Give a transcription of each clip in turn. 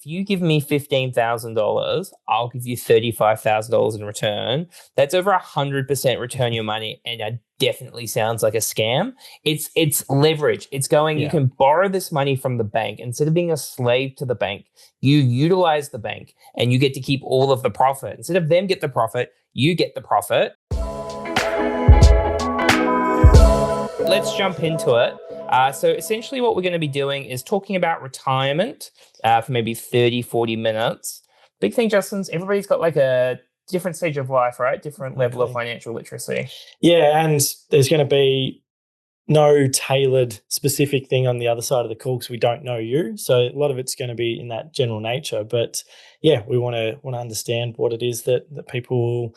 if you give me $15,000, I'll give you $35,000 in return. That's over 100% return your money, and that definitely sounds like a scam. It's leverage. It's going. You can borrow this money from the bank instead of being a slave to the bank. You utilize the bank, and you get to keep all of the profit. Instead of them get the profit, you get the profit. Let's jump into it. So essentially what we're going to be doing is talking about retirement for maybe 30, 40 minutes. Big thing, Justin's everybody's got like a different stage of life, right? Different level of financial literacy. Yeah, and there's going to be no tailored specific thing on the other side of the call because we don't know you. So a lot of it's going to be in that general nature. But yeah, we want to understand what it is that people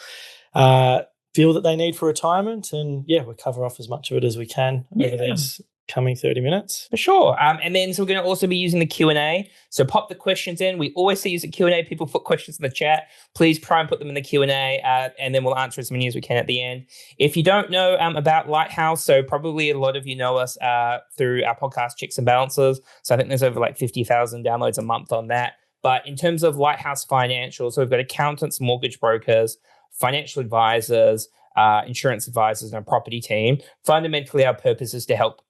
feel that they need for retirement. And yeah, we'll cover off as much of it as we can over these coming 30 minutes. For sure. And then so we're going to also be using the Q&A. So pop the questions in. We always say use the Q&A. People put questions in the chat. Please try and put them in the Q&A, and then we'll answer as many as we can at the end. If you don't know about Lighthouse, so probably a lot of you know us through our podcast, Checks and Balances. So I think there's over like 50,000 downloads a month on that. But in terms of Lighthouse Financial, so we've got accountants, mortgage brokers, financial advisors, insurance advisors, and a property team. Fundamentally, our purpose is to help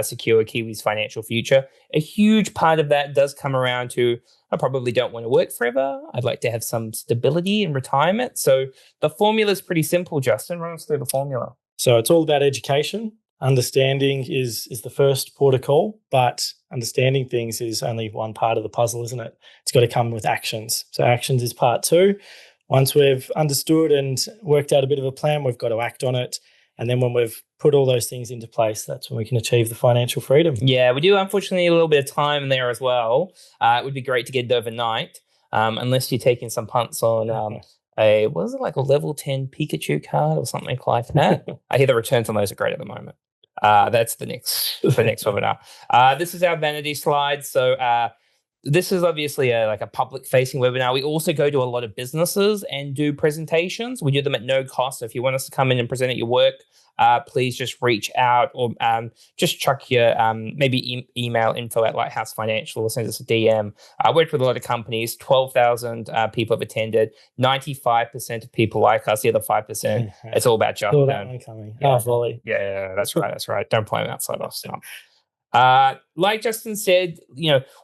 secure Kiwi's financial future. A huge part of that does come around to, I probably don't want to work forever. I'd like to have some stability in retirement. So the formula is pretty simple, Justin. Run us through the formula. So it's all about education. Understanding is the first port of call, but understanding things is only one part of the puzzle, isn't it? It's got to come with actions. So actions is part two. Once we've understood and worked out a bit of a plan, we've got to act on it. And then when we've put all those things into place, that's when we can achieve the financial freedom. Yeah, we do unfortunately need a little bit of time there as well. It would be great to get it overnight, unless you're taking some punts on what is it, like a level 10 Pikachu card or something like that. I hear the returns on those are great at the moment. That's the next webinar. This is our vanity slide. So this is obviously a public-facing webinar. We also go to a lot of businesses and do presentations. We do them at no cost. So if you want us to come in and present at your work, please just reach out or just chuck your maybe email info@Lighthouse Financial or send us a DM. I worked with a lot of companies. 12,000 people have attended. 95% of people like us. The other 5%, it's all about Justin. Saw that one coming. Yeah. Volley. Yeah, that's right. That's right. Don't play outside off stuff. Like Justin said,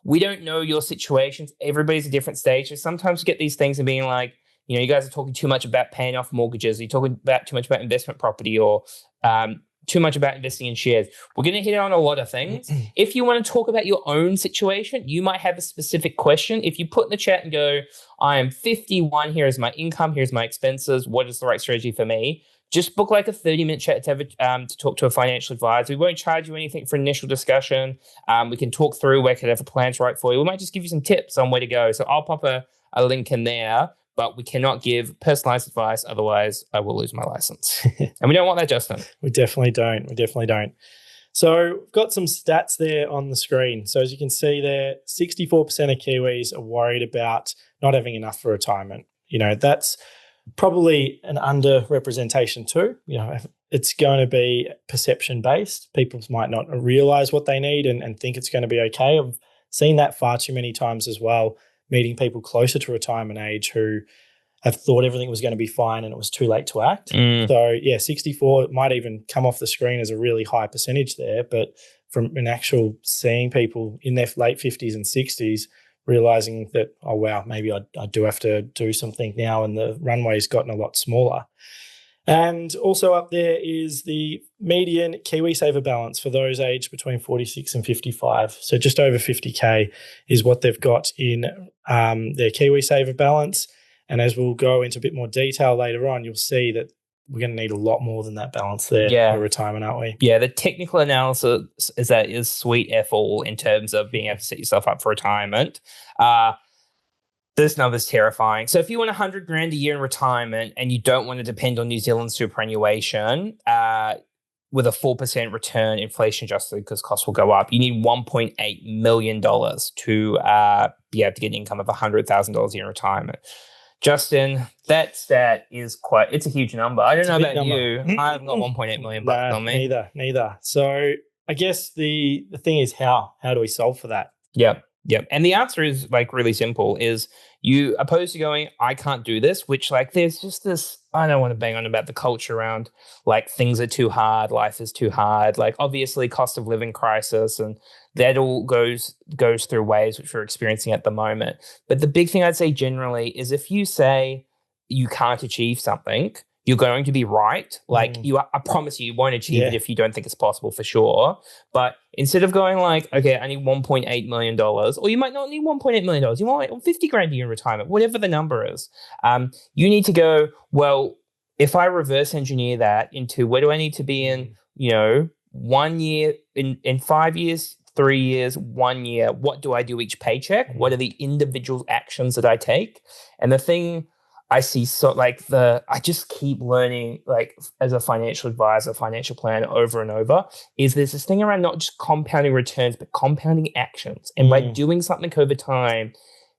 we don't know your situations. Everybody's at different stages. Sometimes you get these things and being like, you guys are talking too much about paying off mortgages. You're talking about too much about investment property or too much about investing in shares. We're going to hit on a lot of things. If you want to talk about your own situation, you might have a specific question. If you put in the chat and go, I am 51, here is my income, here's my expenses, what is the right strategy for me? Just book like a 30-minute chat to talk to a financial advisor. We won't charge you anything for initial discussion. We can talk through where the plan's right for you. We might just give you some tips on where to go. So I'll pop a link in there, but we cannot give personalized advice. Otherwise, I will lose my license. And we don't want that, Justin. We definitely don't. So we've got some stats there on the screen. So as you can see there, 64% of Kiwis are worried about not having enough for retirement. That's probably an underrepresentation too. It's going to be perception based. People might not realize what they need and think it's going to be okay. I've seen that far too many times as well, meeting people closer to retirement age who have thought everything was going to be fine and it was too late to act. So yeah, 64 might even come off the screen as a really high percentage there, but from an actual seeing people in their late 50s and 60s realizing that, oh, wow, maybe I do have to do something now, and the runway's gotten a lot smaller. And also up there is the median KiwiSaver balance for those aged between 46 and 55. So just over 50K is what they've got in their KiwiSaver balance. And as we'll go into a bit more detail later on, you'll see that we're going to need a lot more than that balance there for retirement, aren't we? Yeah, the technical analysis is sweet F all in terms of being able to set yourself up for retirement. This number's terrifying. So if you want 100 grand a year in retirement and you don't want to depend on New Zealand superannuation with a 4% return, inflation adjusted, because costs will go up, you need $1.8 million to be able to get an income of $100,000 a year in retirement. Justin, that stat is it's a huge number. I don't know about you. I haven't got 1.8 million bucks on me. Neither. So I guess the thing is how do we solve for that? Yeah. Yeah. And the answer is like really simple is you opposed to going, I can't do this, which like there's just this, I don't want to bang on about the culture around like things are too hard, life is too hard. Like obviously cost of living crisis and that all goes through waves which we're experiencing at the moment. But the big thing I'd say generally is if you say you can't achieve something, you're going to be right. Like I promise you won't achieve it if you don't think it's possible for sure. But instead of going like, okay, I need $1.8 million, or you might not need $1.8 million, you want like 50 grand a year in retirement, whatever the number is. You need to go, well, if I reverse engineer that into where do I need to be in, 1 year, in 5 years, 3 years, 1 year, what do I do each paycheck? What are the individual actions that I take? And the thing I see I just keep learning like as a financial advisor, financial planner over and over is there's this thing around not just compounding returns, but compounding actions. And by doing something over time,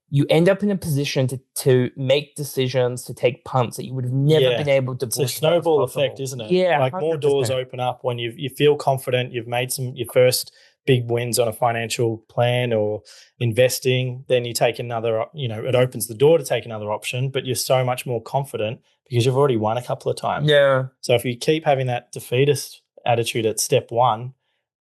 you end up in a position to make decisions, to take punts that you would have never been able to. It's a snowball effect, isn't it? Yeah. Like 100%. More doors open up when you feel confident, you've made your first big wins on a financial plan or investing, then you take another, it opens the door to take another option, but you're so much more confident because you've already won a couple of times. Yeah. So if you keep having that defeatist attitude at step one,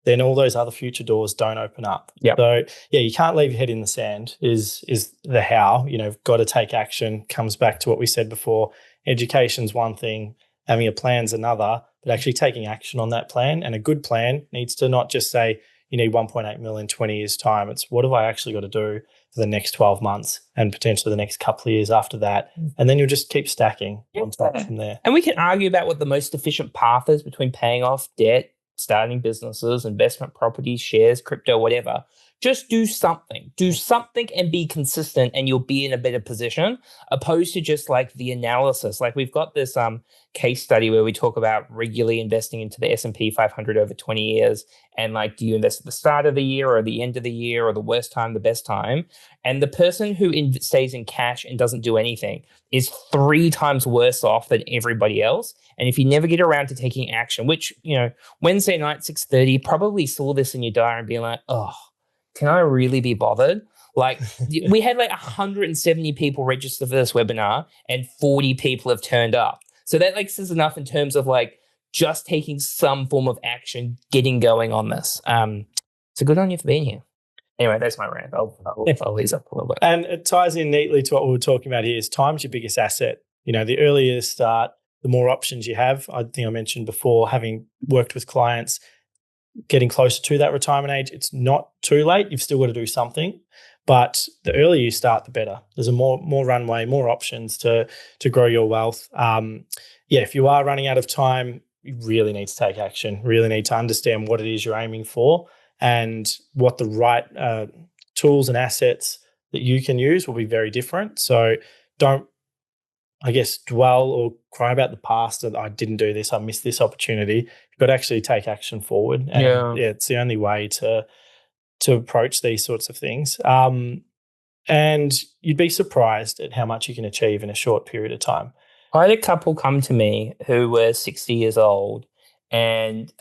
then all those other future doors don't open up. Yeah. So you can't leave your head in the sand is the how, got to take action. Comes back to what we said before. Education's one thing, having a plan's another, but actually taking action on that plan. And a good plan needs to not just say, you need 1.8 million in 20 years' time. It's what have I actually got to do for the next 12 months and potentially the next couple of years after that. And then you'll just keep stacking on top from there. And we can argue about what the most efficient path is between paying off debt, starting businesses, investment properties, shares, crypto, whatever. Just do something. Do something and be consistent and you'll be in a better position opposed to just like the analysis. Like we've got this case study where we talk about regularly investing into the S&P 500 over 20 years. And like, do you invest at the start of the year or the end of the year or the worst time, the best time? And the person who stays in cash and doesn't do anything is 3 times worse off than everybody else. And if you never get around to taking action, which, Wednesday night, 6:30, probably saw this in your diary and being like, oh, can I really be bothered? Like we had like 170 people register for this webinar and 40 people have turned up. So that like says enough in terms of like just taking some form of action, getting going on this. So good on you for being here. Anyway, that's my rant. I'll ease up a little bit. And it ties in neatly to what we were talking about here is time's your biggest asset. The earlier you start, the more options you have. I think I mentioned before, having worked with clients, getting closer to that retirement age, it's not too late. You've still got to do something. But the earlier you start, the better. There's a more runway, more options to grow your wealth. If you are running out of time, you really need to take action, really need to understand what it is you're aiming for and what the right tools and assets that you can use will be very different. So don't, dwell or cry about the past that I didn't do this, I missed this opportunity. You've got to actually take action forward. And it's the only way to approach these sorts of things. And you'd be surprised at how much you can achieve in a short period of time. I had a couple come to me who were 60 years old and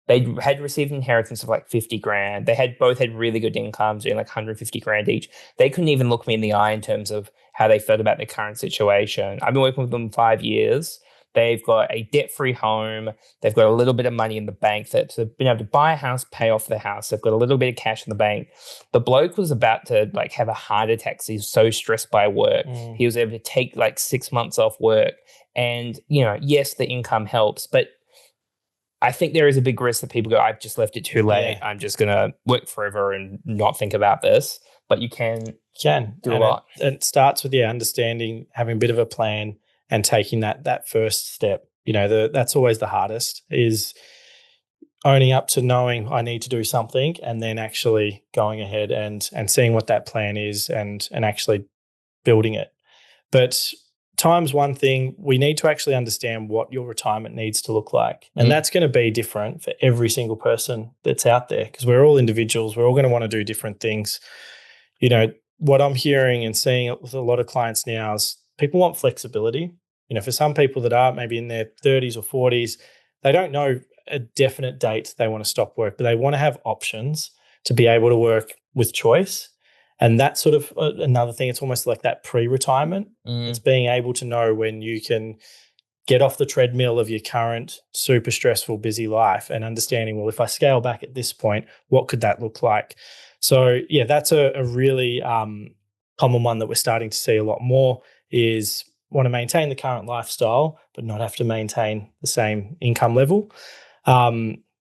they had received an inheritance of like 50 grand. They both had really good incomes, like 150 grand each. They couldn't even look me in the eye in terms of how they felt about their current situation. I've been working with them 5 years. They've got a debt-free home. They've got a little bit of money in the bank that they've been able to buy a house, pay off their house. They've got a little bit of cash in the bank. The bloke was about to like have a heart attack. He's so stressed by work. He was able to take like 6 months off work. And, yes, the income helps, but I think there is a big risk that people go, I've just left it too late. I'm just going to work forever and not think about this. But you can do a lot. It starts with understanding, having a bit of a plan and taking that first step. That's always the hardest, is owning up to knowing I need to do something and then actually going ahead and seeing what that plan is and actually building it. But time's one thing. We need to actually understand what your retirement needs to look like. And that's going to be different for every single person that's out there because we're all individuals. We're all going to want to do different things. What I'm hearing and seeing with a lot of clients now is people want flexibility. For some people that are maybe in their 30s or 40s, they don't know a definite date they want to stop work, but they want to have options to be able to work with choice. And that's sort of another thing. It's almost like that pre-retirement. Mm. It's being able to know when you can get off the treadmill of your current super stressful, busy life and understanding, well, if I scale back at this point, what could that look like? So yeah, that's a really common one that we're starting to see a lot more is want to maintain the current lifestyle, but not have to maintain the same income level.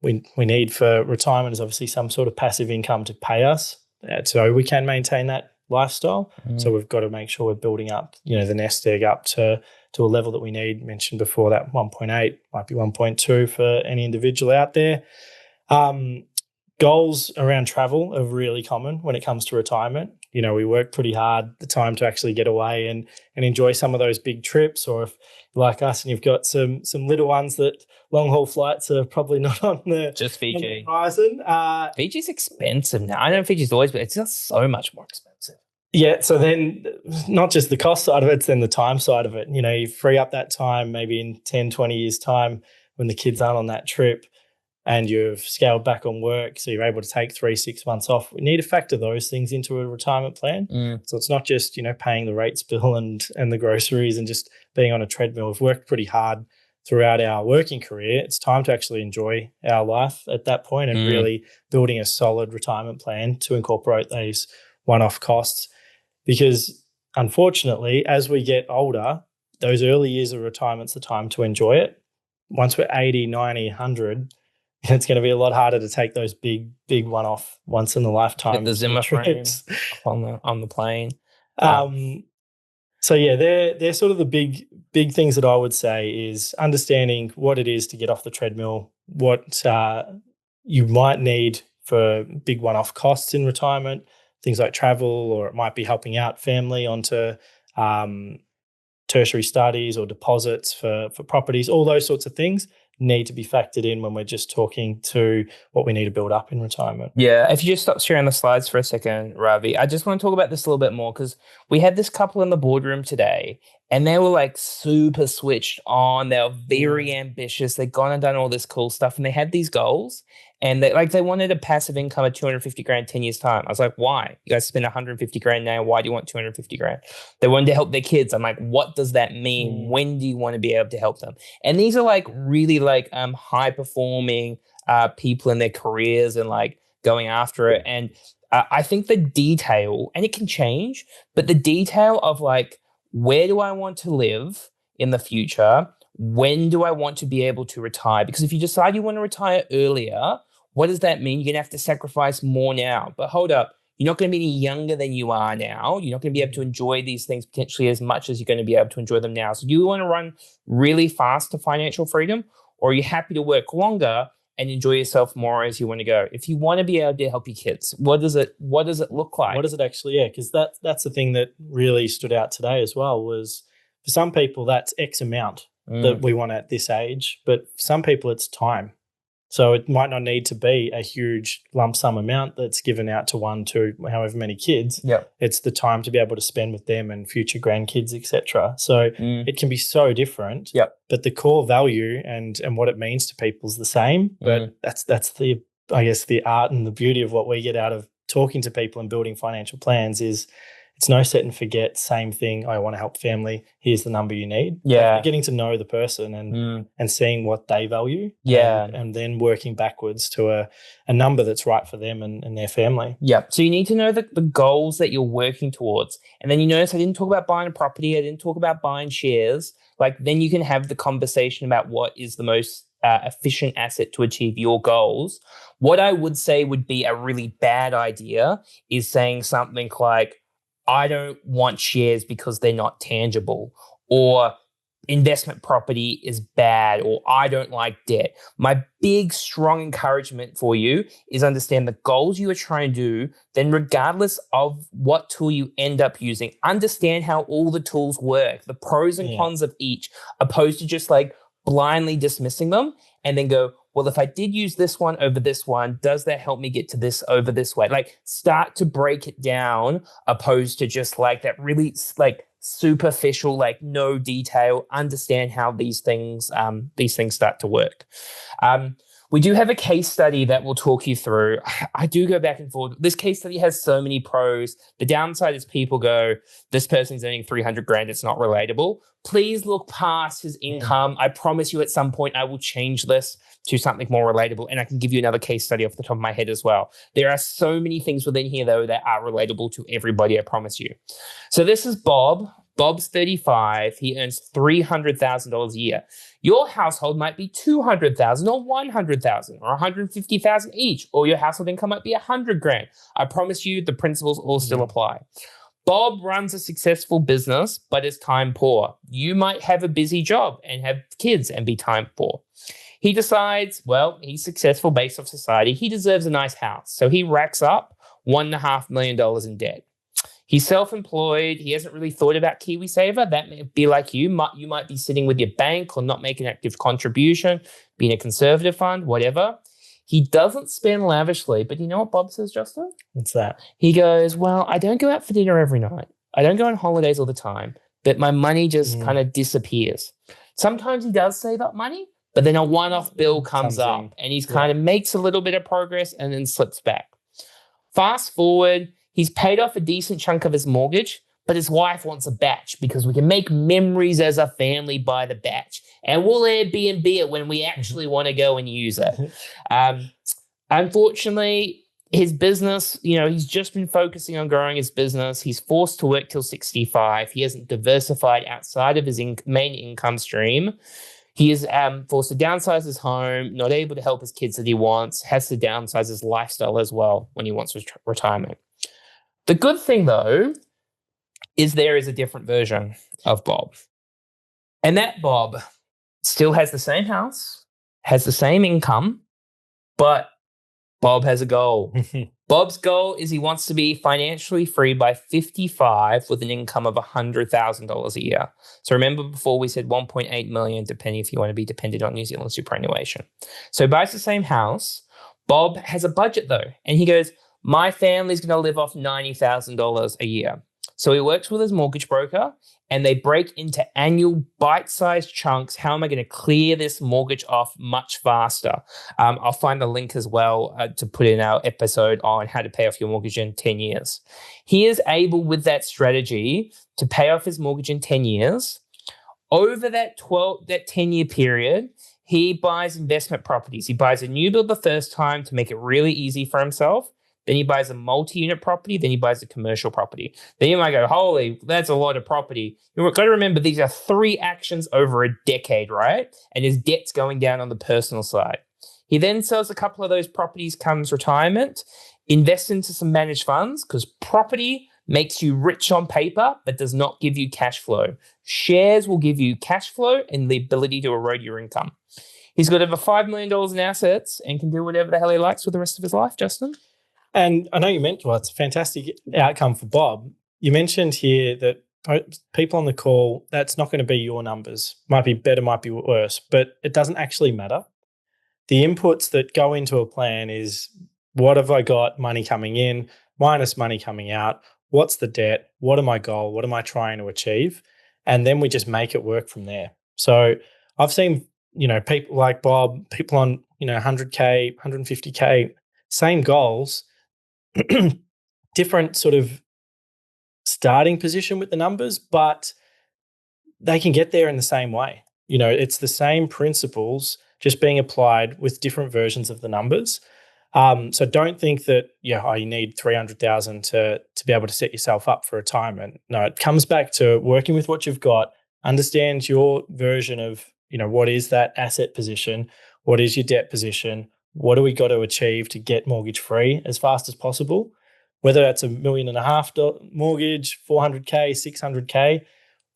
We need for retirement is obviously some sort of passive income to pay us so we can maintain that lifestyle. So we've got to make sure we're building up, the nest egg up to a level that we need. Mentioned before that 1.8 might be 1.2 for any individual out there. Goals around travel are really common when it comes to retirement. We work pretty hard the time to actually get away and enjoy some of those big trips, or if you're like us and you've got some little ones that long haul flights are probably not on the Just Fiji horizon. Fiji's expensive now. I know Fiji's always, but it's just so much more expensive. Yeah, so then not just the cost side of it, it's then the time side of it. You free up that time maybe in 10, 20 years' time when the kids aren't on that trip and you've scaled back on work, so you're able to take 3-6 months off. We need to factor those things into a retirement plan. So it's not just, paying the rates bill and the groceries and just being on a treadmill. We've worked pretty hard throughout our working career. It's time to actually enjoy our life at that point and really building a solid retirement plan to incorporate these one-off costs. Because unfortunately, as we get older, those early years of retirement's the time to enjoy it. Once we're 80, 90, 100, it's going to be a lot harder to take those big one-off once in a lifetime. Get the Zimmer frames on the plane. So yeah, they're sort of the big things that I would say is understanding what it is to get off the treadmill, what you might need for big one-off costs in retirement, things like travel, or it might be helping out family onto tertiary studies or deposits for properties. All those sorts of things need to be factored in when we're just talking to what we need to build up in retirement. Yeah, if you just stop sharing the slides for a second, Ravi, I just want to talk about this a little bit more because we had this couple in the boardroom today and they were like super switched on. They were very ambitious. They'd gone and done all this cool stuff and they had these goals and they wanted a passive income of 250 grand 10 years time. I was like, why? You guys spend 150 grand now. Why do you want 250 grand? They wanted to help their kids. I'm like, what does that mean? When do you want to be able to help them? And these are like really like high performing people in their careers and like going after it. And I think the detail, and it can change, but the detail of like, where do I want to live in the future? When do I want to be able to retire? Because if you decide you want to retire earlier, what does that mean? You're going to have to sacrifice more now. But hold up, you're not going to be any younger than you are now. You're not going to be able to enjoy these things potentially as much as you're going to be able to enjoy them now. So do you want to run really fast to financial freedom, or are you happy to work longer and enjoy yourself more as you want to go? If you want to be able to help your kids, what does it look like? What does it actually, because that's the thing that really stood out today as well, was for some people that's X amount that we want at this age, but for some people it's time. So it might not need to be a huge lump sum amount that's given out to 1, 2, however many kids. It's the time to be able to spend with them and future grandkids, etc. So it can be so different. But the core value and what it means to people is the same. But that's the, I guess, the art and the beauty of what we get out of talking to people and building financial plans is it's no set and forget, same thing. I want to help family. Here's the number you need. Like getting to know the person and seeing what they value. And then working backwards to a number that's right for them and their family. So you need to know the goals that you're working towards. And then you notice I didn't talk about buying a property. I didn't talk about buying shares. Like then you can have the conversation about what is the most efficient asset to achieve your goals. What I would say would be a really bad idea is saying something like, I don't want shares because they're not tangible, or investment property is bad, or I don't like debt. My big, strong encouragement for you is understand the goals you are trying to do, then regardless of what tool you end up using, understand how all the tools work, the pros and cons of each, opposed to just like blindly dismissing them and then go, well, if I did use this one over this one, does that help me get to this over this way? Like start to break it down opposed to just like that really like superficial, like no detail, understand how these things start to work. We do have a case study that we'll talk you through. I do go back and forth. This case study has so many pros. The downside is people go, this person's earning 300 grand. It's not relatable. Please look past his income. I promise you at some point I will change this to something more relatable. And I can give you another case study off the top of my head as well. There are so many things within here, though, that are relatable to everybody, I promise you. So this is Bob. Bob's 35. He earns $300,000 a year. Your household might be $200,000 or $100,000 or $150,000 each, or your household income might be $100 grand. I promise you the principles all still apply. Bob runs a successful business, but is time poor. You might have a busy job and have kids and be time poor. He decides, well, he's successful based off society. He deserves a nice house. So he racks up $1.5 million in debt. He's self-employed. He hasn't really thought about KiwiSaver. That may be like you. You might be sitting with your bank or not making an active contribution, being a conservative fund, whatever. He doesn't spend lavishly. But you know what Bob says, Justin? What's that? He goes, well, I don't go out for dinner every night. I don't go on holidays all the time. But my money just kind of disappears. Sometimes he does save up money, but then a one-off bill comes up and he's kind of makes a little bit of progress and then slips back. Fast forward. He's paid off a decent chunk of his mortgage, but his wife wants a batch because we can make memories as a family by the batch. And we'll Airbnb it when we actually want to go and use it. Unfortunately, his business, he's just been focusing on growing his business. He's forced to work till 65. He hasn't diversified outside of his main income stream. He is forced to downsize his home, not able to help his kids that he wants, has to downsize his lifestyle as well when he wants retirement. The good thing, though, is there is a different version of Bob. And that Bob still has the same house, has the same income, but Bob has a goal. Bob's goal is he wants to be financially free by 55 with an income of $100,000 a year. So remember before we said 1.8 million, depending if you want to be dependent on New Zealand superannuation. So he buys the same house. Bob has a budget, though, and he goes, my family's going to live off $90,000 a year. So he works with his mortgage broker and they break into annual bite-sized chunks. How am I going to clear this mortgage off much faster? I'll find the link as well to put in our episode on how to pay off your mortgage in 10 years. He is able with that strategy to pay off his mortgage in 10 years. Over that 10-year period, he buys investment properties. He buys a new build the first time to make it really easy for himself. Then he buys a multi-unit property. Then he buys a commercial property. Then you might go, holy, that's a lot of property. You've got to remember these are 3 actions over a decade, right? And his debt's going down on the personal side. He then sells a couple of those properties comes retirement, invests into some managed funds because property makes you rich on paper, but does not give you cash flow. Shares will give you cash flow and the ability to erode your income. He's got over $5 million in assets and can do whatever the hell he likes with the rest of his life, Justin. And I know you mentioned, it's a fantastic outcome for Bob. You mentioned here that people on the call, that's not going to be your numbers. Might be better, might be worse, but it doesn't actually matter. The inputs that go into a plan is what have I got money coming in minus money coming out? What's the debt? What are my goal? What am I trying to achieve? And then we just make it work from there. So I've seen, people like Bob, people on, 100K, 150K, same goals, different sort of starting position with the numbers, but they can get there in the same way. It's the same principles just being applied with different versions of the numbers. So don't think that, you need 300,000 to be able to set yourself up for retirement. No, it comes back to working with what you've got, understand your version of, what is that asset position? What is your debt position? What do we got to achieve to get mortgage free as fast as possible? Whether that's $1.5 million mortgage, 400K, 600K,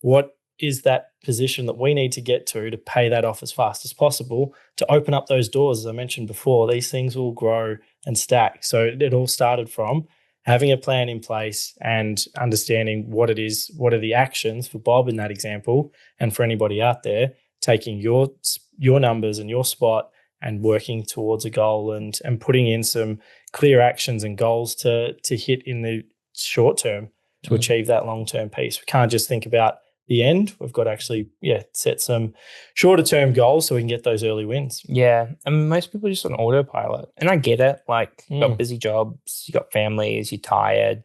what is that position that we need to get to pay that off as fast as possible to open up those doors? As I mentioned before, these things will grow and stack. So it all started from having a plan in place and understanding what it is, what are the actions for Bob in that example, and for anybody out there, taking your numbers and your spot and working towards a goal and putting in some clear actions and goals to hit in the short term to achieve that long-term piece. We can't just think about the end. We've got to actually, set some shorter term goals so we can get those early wins. Yeah. And most people just on autopilot. And I get it. Like, you've got busy jobs, you've got families, you're tired.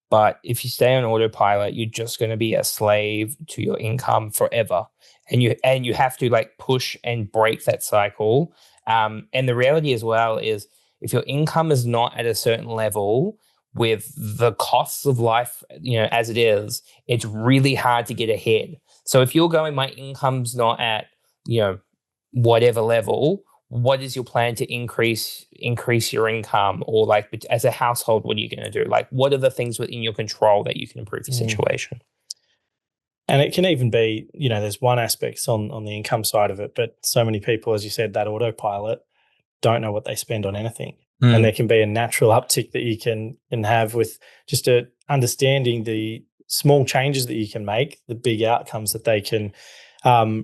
But if you stay on autopilot, you're just going to be a slave to your income forever. And you have to like push and break that cycle. And the reality as well is if your income is not at a certain level with the costs of life, as it is, it's really hard to get ahead. So if you're going, my income's not at, whatever level, what is your plan to increase your income? Or like as a household, what are you going to do? Like, what are the things within your control that you can improve your situation? And it can even be, there's one aspect on the income side of it, but so many people, as you said, that autopilot don't know what they spend on anything. And there can be a natural uptick that you can have with just understanding the small changes that you can make, the big outcomes that they can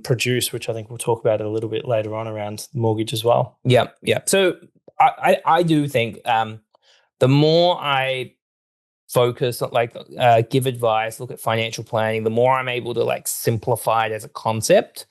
produce, which I think we'll talk about it a little bit later on around mortgage as well. Yeah. So I do think the more I focus on give advice, look at financial planning, the more I'm able to like simplify it as a concept.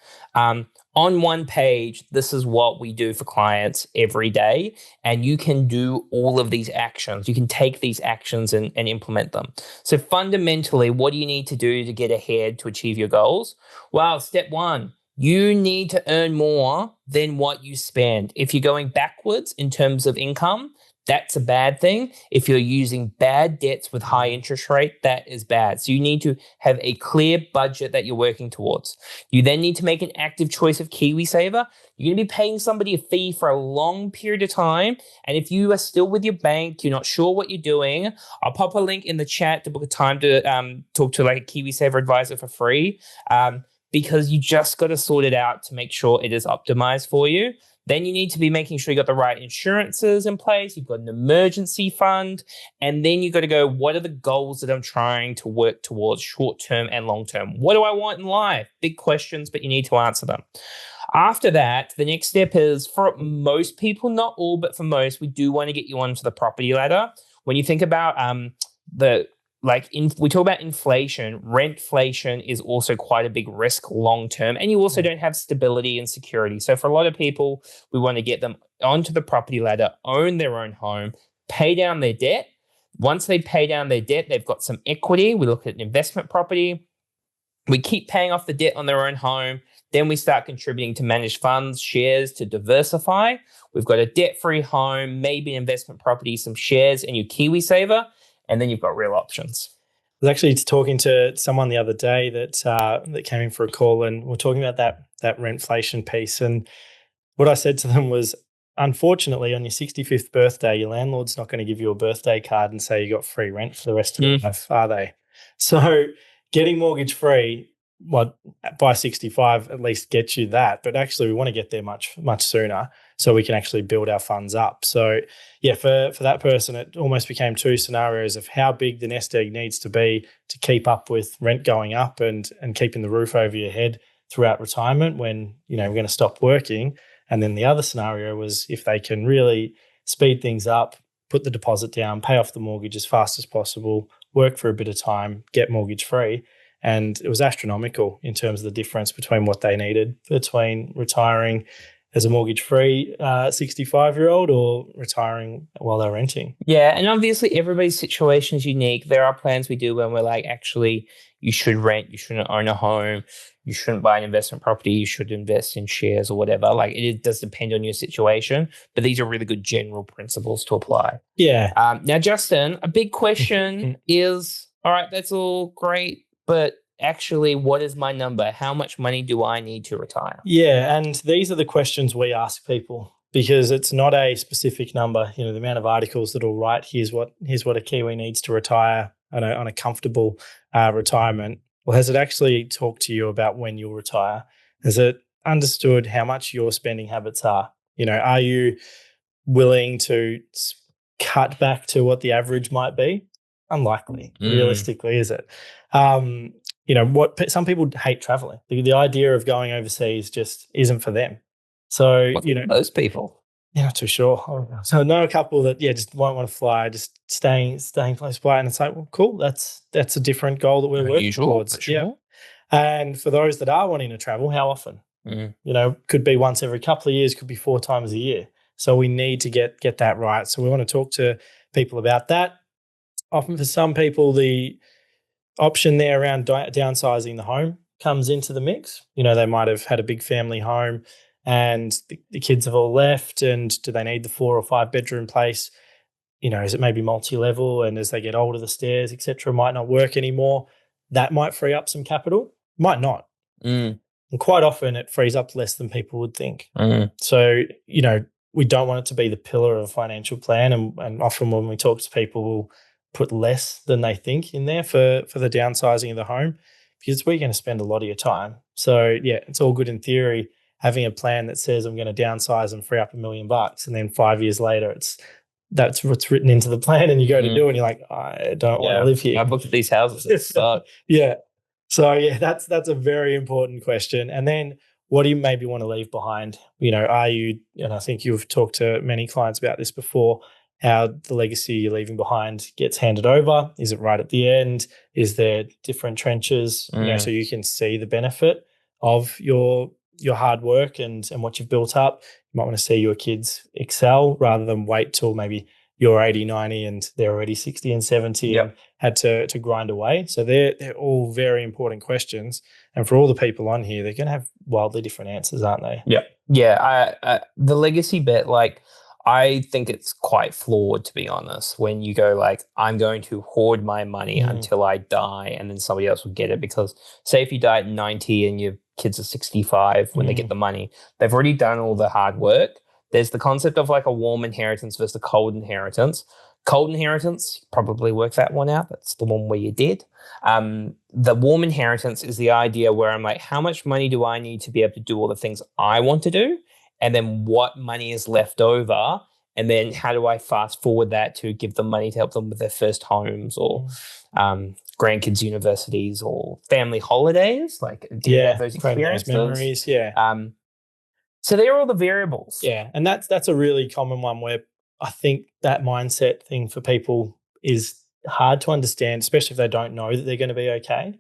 On one page, this is what we do for clients every day. And you can do all of these actions. You can take these actions and implement them. So fundamentally, what do you need to do to get ahead to achieve your goals? Well, step one, you need to earn more than what you spend. If you're going backwards in terms of income, that's a bad thing. If you're using bad debts with high interest rate, that is bad. So you need to have a clear budget that you're working towards. You then need to make an active choice of KiwiSaver. You're going to be paying somebody a fee for a long period of time. And if you are still with your bank, you're not sure what you're doing, I'll pop a link in the chat to book a time to talk to like a KiwiSaver advisor for free, because you just got to sort it out to make sure it is optimized for you. Then you need to be making sure you got the right insurances in place. You've got an emergency fund. And then you got to go, what are the goals that I'm trying to work towards short-term and long-term? What do I want in life? Big questions, but you need to answer them. After that, the next step is, for most people, not all, but for most, we do want to get you onto the property ladder. When you think about we talk about inflation, rentflation is also quite a big risk long-term. And you also don't have stability and security. So for a lot of people, we want to get them onto the property ladder, own their own home, pay down their debt. Once they pay down their debt, they've got some equity. We look at an investment property. We keep paying off the debt on their own home. Then we start contributing to managed funds, shares to diversify. We've got a debt-free home, maybe an investment property, some shares, and your KiwiSaver. And then you've got real options. I was actually talking to someone the other day that came in for a call, and we're talking about that rentflation piece. And what I said to them was, unfortunately, on your 65th birthday, your landlord's not going to give you a birthday card and say you got free rent for the rest of your life, are they? So getting mortgage free, by 65 at least gets you that. But actually, we want to get there much, much sooner so we can actually build our funds up. So yeah, for that person, it almost became two scenarios of how big the nest egg needs to be to keep up with rent going up and keeping the roof over your head throughout retirement when, we're going to stop working. And then the other scenario was if they can really speed things up, put the deposit down, pay off the mortgage as fast as possible, work for a bit of time, get mortgage free. And it was astronomical in terms of the difference between what they needed between retiring as a mortgage-free 65-year-old or retiring while they're renting. Yeah, and obviously everybody's situation is unique. There are plans we do when we're like, actually, you should rent, you shouldn't own a home, you shouldn't buy an investment property, you should invest in shares or whatever. Like, it does depend on your situation, but these are really good general principles to apply. Yeah. Now, Justin, a big question is, all right, that's all great, but actually, what is my number? How much money do I need to retire? Yeah, and these are the questions we ask people because it's not a specific number. The amount of articles that will write, here's what a Kiwi needs to retire on a comfortable retirement. Well, has it actually talked to you about when you'll retire? Has it understood how much your spending habits are? Are you willing to cut back to what the average might be? Unlikely, realistically, is it? Some people hate traveling. The idea of going overseas just isn't for them. So, those people. You're not too sure. So I know a couple that, just won't want to fly, just staying close by. And it's like, well, cool. That's a different goal that we're working towards. Sure. And for those that are wanting to travel, how often? Could be once every couple of years, could be 4 times a year. So we need to get that right. So we want to talk to people about that. Often for some people, the option there around downsizing the home comes into the mix. They might have had a big family home and the kids have all left, and do they need the 4 or 5 bedroom place? Is it maybe multi-level, and as they get older, the stairs, etc., might not work anymore? That might free up some capital, might not. And quite often it frees up less than people would think. So, we don't want it to be the pillar of a financial plan. And often when we talk to people, we'll put less than they think in there for the downsizing of the home, because we're going to spend a lot of your time. So yeah, it's all good in theory, having a plan that says I'm going to downsize and free up $1 million. And then 5 years later, that's what's written into the plan, and you go to do it and you're like, I don't want to live here. I've looked at these houses. It sucks. Yeah. So yeah, that's a very important question. And then what do you maybe want to leave behind? Are you, and I think you've talked to many clients about this before, how the legacy you're leaving behind gets handed over. Is it right at the end? Is there different trenches, so you can see the benefit of your hard work and what you've built up? You might want to see your kids excel rather than wait till maybe you're 80, 90 and they're already 60 and 70 and had to grind away. So they're all very important questions. And for all the people on here, they're going to have wildly different answers, aren't they? Yeah. Yeah. The legacy bit, I think it's quite flawed, to be honest, when you go I'm going to hoard my money until I die and then somebody else will get it. Because say if you die at 90 and your kids are 65 when they get the money, they've already done all the hard work. There's the concept of a warm inheritance versus a cold inheritance. Cold inheritance, probably work that one out. That's the one where you did. The warm inheritance is the idea where I'm how much money do I need to be able to do all the things I want to do? And then what money is left over? And then how do I fast forward that to give them money to help them with their first homes or grandkids' universities or family holidays? Do you have those experiences? Memories, so they're all the variables. Yeah, and that's a really common one where I think that mindset thing for people is hard to understand, especially if they don't know that they're going to be okay.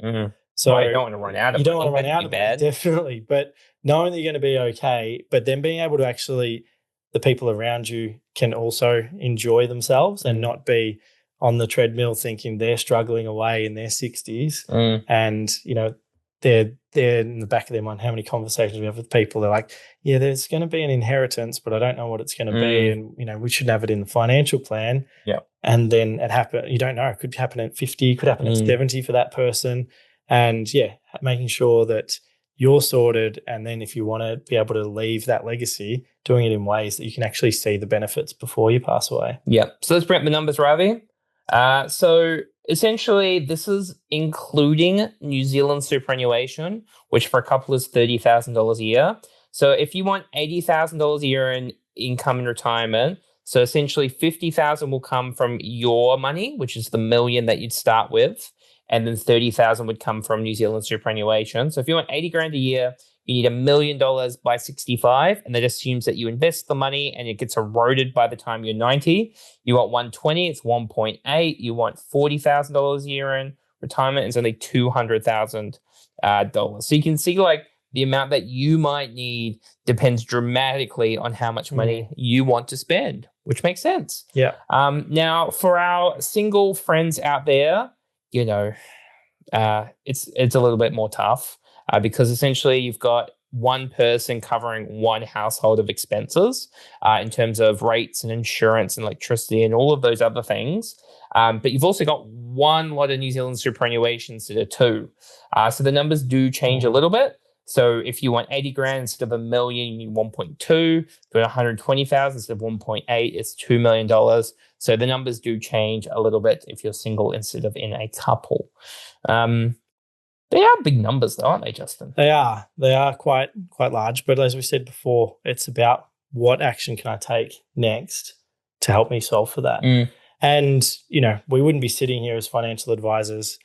So you don't want to run out of it. You don't want to run out of it, definitely. But knowing that you're going to be okay, but then being able to actually, the people around you can also enjoy themselves and not be on the treadmill thinking they're struggling away in their 60s. And, they're in the back of their mind, how many conversations we have with people, they're like, yeah, there's going to be an inheritance, but I don't know what it's going to be. And, we should have it in the financial plan. Yeah. And then it happen. You don't know. It could happen at 50, could happen at 70 for that person. And making sure that you're sorted. And then if you want to be able to leave that legacy, doing it in ways that you can actually see the benefits before you pass away. Yeah. So let's bring up the numbers, Ravi. So essentially, this is including New Zealand superannuation, which for a couple is $30,000 a year. So if you want $80,000 a year in income in retirement, so essentially $50,000 will come from your money, which is the $1 million that you'd start with, and then $30,000 would come from New Zealand superannuation. So if you want 80 grand a year, you need $1 million by 65, and that assumes that you invest the money and it gets eroded by the time you're 90. You want 120, it's 1.8. You want $40,000 a year in retirement, it's only $200,000. So you can see the amount that you might need depends dramatically on how much money you want to spend, which makes sense. Yeah. Now for our single friends out there, it's a little bit more tough. Because essentially you've got one person covering one household of expenses in terms of rates and insurance and electricity and all of those other things. But you've also got one lot of New Zealand superannuation instead of two. So the numbers do change a little bit. So if you want 80 grand instead of $1 million, you need 1.2. If you want 120,000 instead of 1.8, it's $2 million. So the numbers do change a little bit if you're single instead of in a couple. They are big numbers though, aren't they, Justin? They are. They are quite large. But as we said before, it's about what action can I take next to help me solve for that. And, we wouldn't be sitting here as financial advisors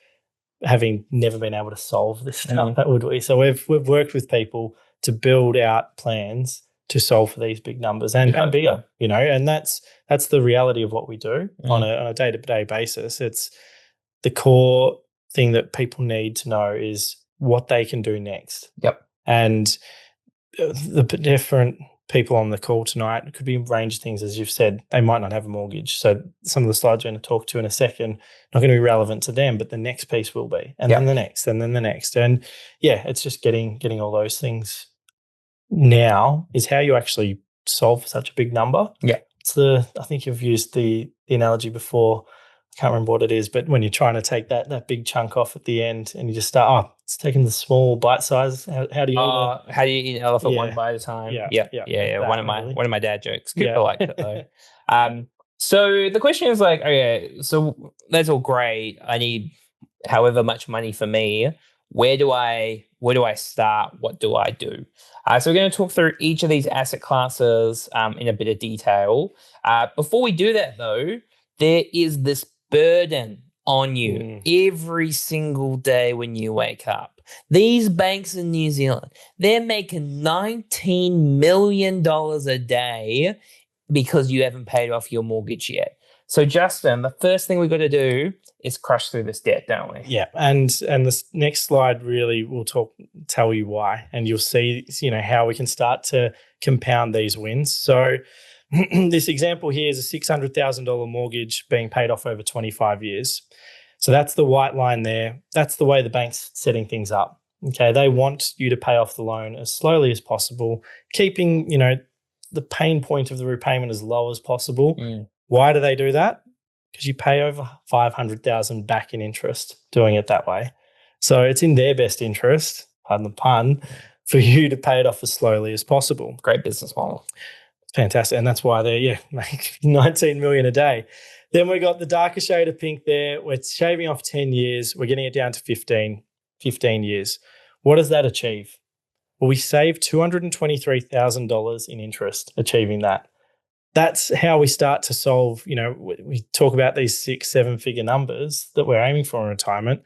having never been able to solve this stuff, would we? So we've worked with people to build out plans to solve for these big numbers and bigger, and that's the reality of what we do on a day-to-day basis. It's the core thing that people need to know is what they can do next. Yep. And the different people on the call tonight, it could be a range of things, as you've said. They might not have a mortgage. So some of the slides we're going to talk to in a second, not going to be relevant to them, but the next piece will be. And then the next, and then the next. And yeah, it's just getting all those things now is how you actually solve for such a big number. Yeah. I think you've used the analogy before. I can't remember what it is, but when you're trying to take that big chunk off at the end and you just start, it's taking the small bite size. How do you eat an elephant one bite at a time? Yeah. One of my dad jokes. Cooper likes it though. So the question is like, okay, so that's all great. I need however much money for me. Where do I start? What do I do? So we're going to talk through each of these asset classes in a bit of detail. Before we do that though, there is this burden on you every single day when you wake up. These banks in New Zealand, they're making $19 million a day because you haven't paid off your mortgage yet. So Justin, the first thing we've got to do is crush through this debt, don't we? Yeah, and this next slide really will tell you why, and you'll see how we can start to compound these wins. So this example here is a $600,000 mortgage being paid off over 25 years. So that's the white line there. That's the way the bank's setting things up. Okay, they want you to pay off the loan as slowly as possible, keeping the pain point of the repayment as low as possible. Why do they do that? Because you pay over $500,000 back in interest doing it that way. So it's in their best interest, pardon the pun, for you to pay it off as slowly as possible. Great business model. Fantastic. And that's why they make $19 million a day. Then we got the darker shade of pink there. We're shaving off 10 years. We're getting it down to 15 years. What does that achieve? Well, we save $223,000 in interest achieving that. That's how we start to solve, we talk about these 6-7 figure numbers that we're aiming for in retirement.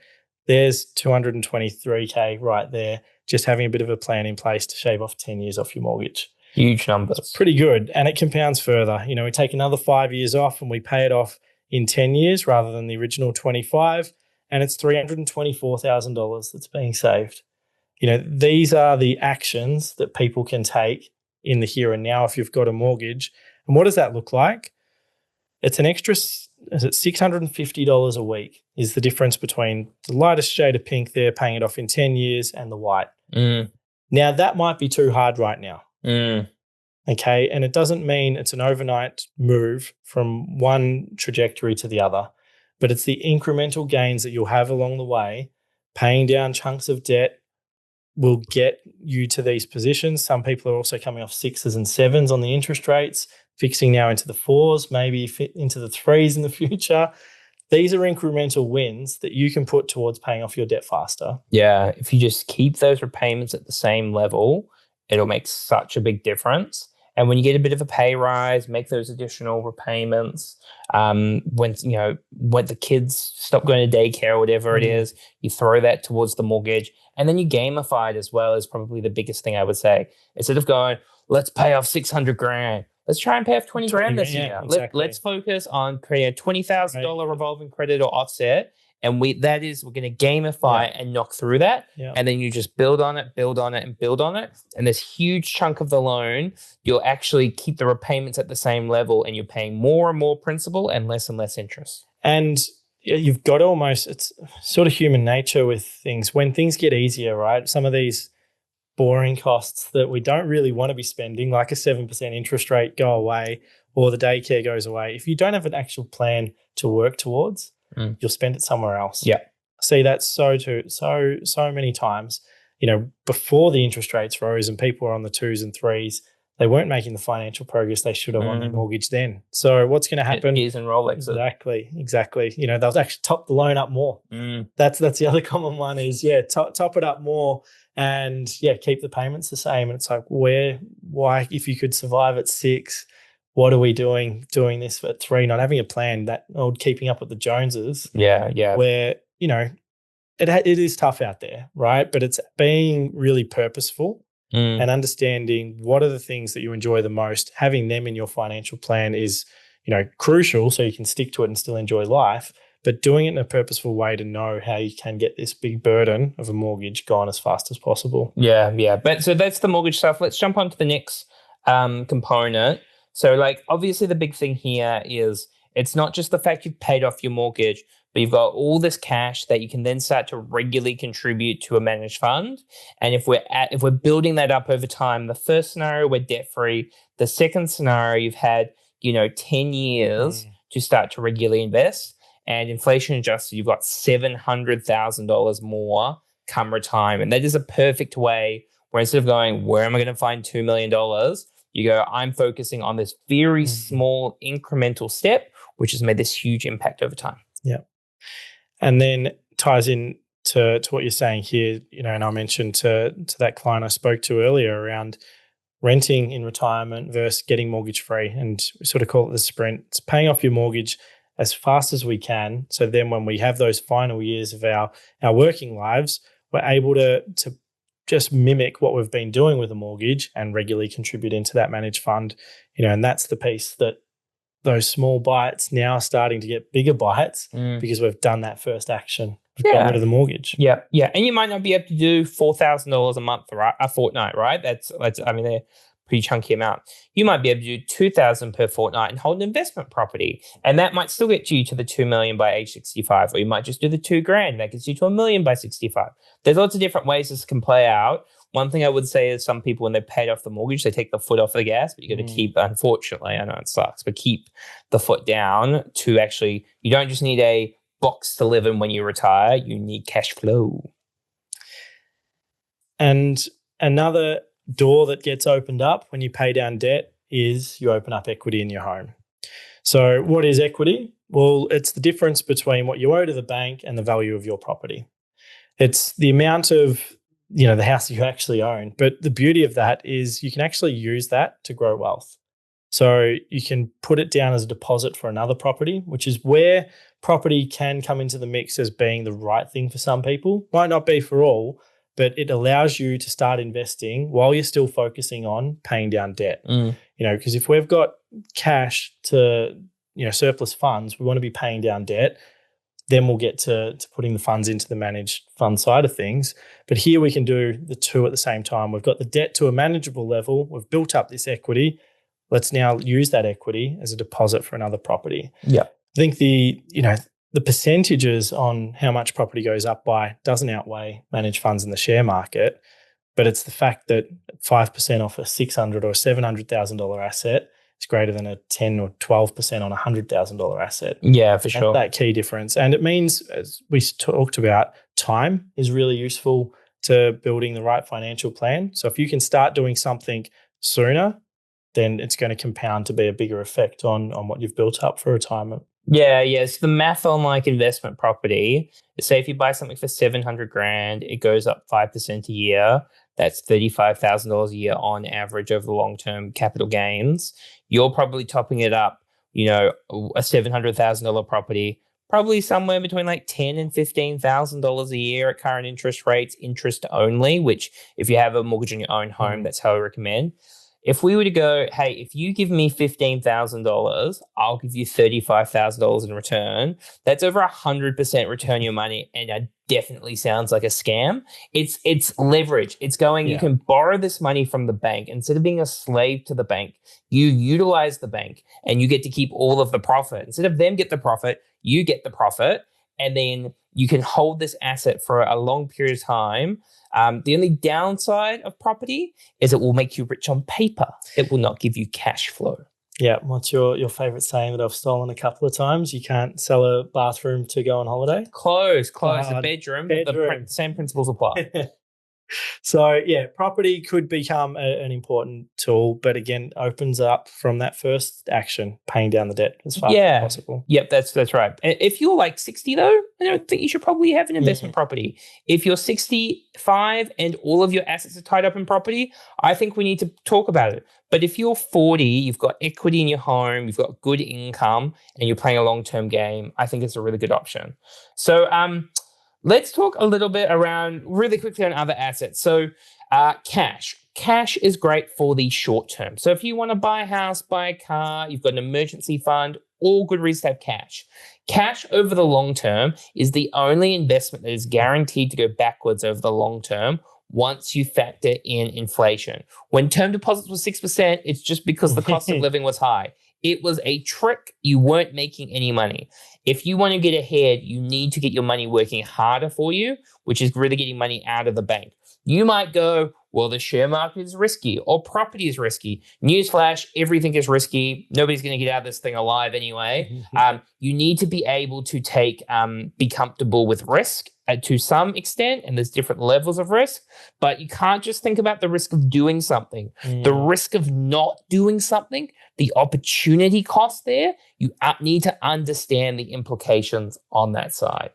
There's 223K right there, just having a bit of a plan in place to shave off 10 years off your mortgage. Huge numbers. It's pretty good. And it compounds further. We take another 5 years off and we pay it off in 10 years rather than the original 25. And it's $324,000 that's being saved. These are the actions that people can take in the here and now if you've got a mortgage. And what does that look like? It's an extra, $650 a week is the difference between the lightest shade of pink there, paying it off in 10 years, and the white. Now, that might be too hard right now. Okay. And it doesn't mean it's an overnight move from one trajectory to the other, but it's the incremental gains that you'll have along the way. Paying down chunks of debt will get you to these positions. Some people are also coming off 6s and 7s on the interest rates, fixing now into the 4s, maybe fit into the 3s in the future. These are incremental wins that you can put towards paying off your debt faster. Yeah. If you just keep those repayments at the same level, it'll make such a big difference. And when you get a bit of a pay rise, make those additional repayments. When the kids stop going to daycare or whatever it is, you throw that towards the mortgage. And then you gamify it as well is probably the biggest thing I would say. Instead of going, let's pay off $600,000. Let's try and pay off $20,000 this year. Exactly. Let's focus on creating a $20,000 revolving credit or offset. And we're going to gamify and knock through that. Yeah. And then you just build on it, build on it, and build on it. And this huge chunk of the loan, you'll actually keep the repayments at the same level and you're paying more and more principal and less interest. And you've got it's sort of human nature with things. When things get easier, right? Some of these boring costs that we don't really want to be spending, like a 7% interest rate, go away, or the daycare goes away. If you don't have an actual plan to work towards, you'll spend it somewhere else. Yeah. See, that's so many times. Before the interest rates rose and people were on the 2s and 3s, they weren't making the financial progress they should have on their mortgage then. So what's going to happen? Years and Rolex. Exactly. They'll actually top the loan up more. That's the other common one is, top it up more and, keep the payments the same. And it's like, why, if you could survive at 6, what are we doing this at 3, not having a plan, that old keeping up with the Joneses. Yeah. Where, it is tough out there, right? But it's being really purposeful and understanding what are the things that you enjoy the most. Having them in your financial plan is, crucial so you can stick to it and still enjoy life. but doing it in a purposeful way to know how you can get this big burden of a mortgage gone as fast as possible. Yeah. But so that's the mortgage stuff. Let's jump on to the next component. So, like, obviously, the big thing here is it's not just the fact you've paid off your mortgage, but you've got all this cash that you can then start to regularly contribute to a managed fund. And if we're building that up over time, the first scenario, we're debt free. The second scenario, you've had 10 years to start to regularly invest, and inflation adjusted, you've got $700,000 more come retirement. That is a perfect way where instead of going, where am I going to find $2 million? You go, I'm focusing on this very small incremental step, which has made this huge impact over time. Yeah. And then ties in to what you're saying here, and I mentioned to that client I spoke to earlier around renting in retirement versus getting mortgage free. And we sort of call it the sprint. It's paying off your mortgage as fast as we can. So then when we have those final years of our working lives, we're able to just mimic what we've been doing with a mortgage and regularly contribute into that managed fund. And that's the piece that those small bites now are starting to get bigger bites because we've done that first action. We've got rid of the mortgage. Yeah. And you might not be able to do $4,000 a month, right? A fortnight, right? That's I mean, they're a pretty chunky amount. You might be able to do $2,000 per fortnight and hold an investment property, and that might still get you to the $2 million by age 65, or you might just do the $2,000 that gets you to $1 million by 65. There's lots of different ways this can play out. One thing I would say is some people, when they've paid off the mortgage, they take the foot off the gas, but you got to keep, unfortunately, I know it sucks, but keep the foot down to actually, you don't just need a box to live in when you retire, you need cash flow. And another door that gets opened up when you pay down debt is you open up equity in your home. So what is equity? Well, it's the difference between what you owe to the bank and the value of your property. It's the amount of the house you actually own. But the beauty of that is you can actually use that to grow wealth. So you can put it down as a deposit for another property, which is where property can come into the mix as being the right thing for some people. Might not be for all, but it allows you to start investing while you're still focusing on paying down debt. Because if we've got cash to, surplus funds, we want to be paying down debt. Then we'll get to putting the funds into the managed fund side of things. But here we can do the two at the same time. We've got the debt to a manageable level. We've built up this equity. Let's now use that equity as a deposit for another property. Yeah. I think the percentages on how much property goes up by doesn't outweigh managed funds in the share market, but it's the fact that 5% off a $600,000 or $700,000 asset is greater than a 10 or 12% on a $100,000 asset. Yeah, for sure. That's that key difference. And it means, as we talked about, time is really useful to building the right financial plan. So if you can start doing something sooner, then it's going to compound to be a bigger effect on what you've built up for retirement. Yeah. So the math on like investment property, say if you buy something for $700,000, it goes up 5% a year. That's $35,000 a year on average over the long-term capital gains. You're probably topping it up, a $700,000 property, probably somewhere between like $10,000 and $15,000 a year at current interest rates, interest only, which if you have a mortgage on your own home, that's how I recommend. If we were to go, hey, if you give me $15,000, I'll give you $35,000 in return. That's over 100% return on your money, and it definitely sounds like a scam. It's leverage. It's going, you can borrow this money from the bank. Instead of being a slave to the bank, you utilize the bank and you get to keep all of the profit. Instead of them get the profit, you get the profit, and then you can hold this asset for a long period of time. The only downside of property is it will make you rich on paper. It will not give you cash flow. Yeah. What's your favorite saying that I've stolen a couple of times? You can't sell a bathroom to go on holiday? Close. A bedroom. The same principles apply. So, yeah, property could become an important tool, but again, opens up from that first action, paying down the debt as fast as possible. Yep, that's right. If you're like 60 though, I don't think you should probably have an investment property. If you're 65 and all of your assets are tied up in property, I think we need to talk about it. But if you're 40, you've got equity in your home, you've got good income, and you're playing a long-term game, I think it's a really good option. So, let's talk a little bit around really quickly on other assets. So cash. Cash is great for the short term. So if you want to buy a house, buy a car, you've got an emergency fund, all good reasons to have cash. Cash over the long term is the only investment that is guaranteed to go backwards over the long term once you factor in inflation. When term deposits were 6%, it's just because the cost of living was high. It was a trick. You weren't making any money. If you want to get ahead, you need to get your money working harder for you, which is really getting money out of the bank. You might go, well, the share market is risky or property is risky. Newsflash, everything is risky. Nobody's going to get out of this thing alive anyway. You need to be able to be comfortable with risk to some extent, and there's different levels of risk, but you can't just think about the risk of doing something. The risk of not doing something, the opportunity cost there, you need to understand the implications on that side.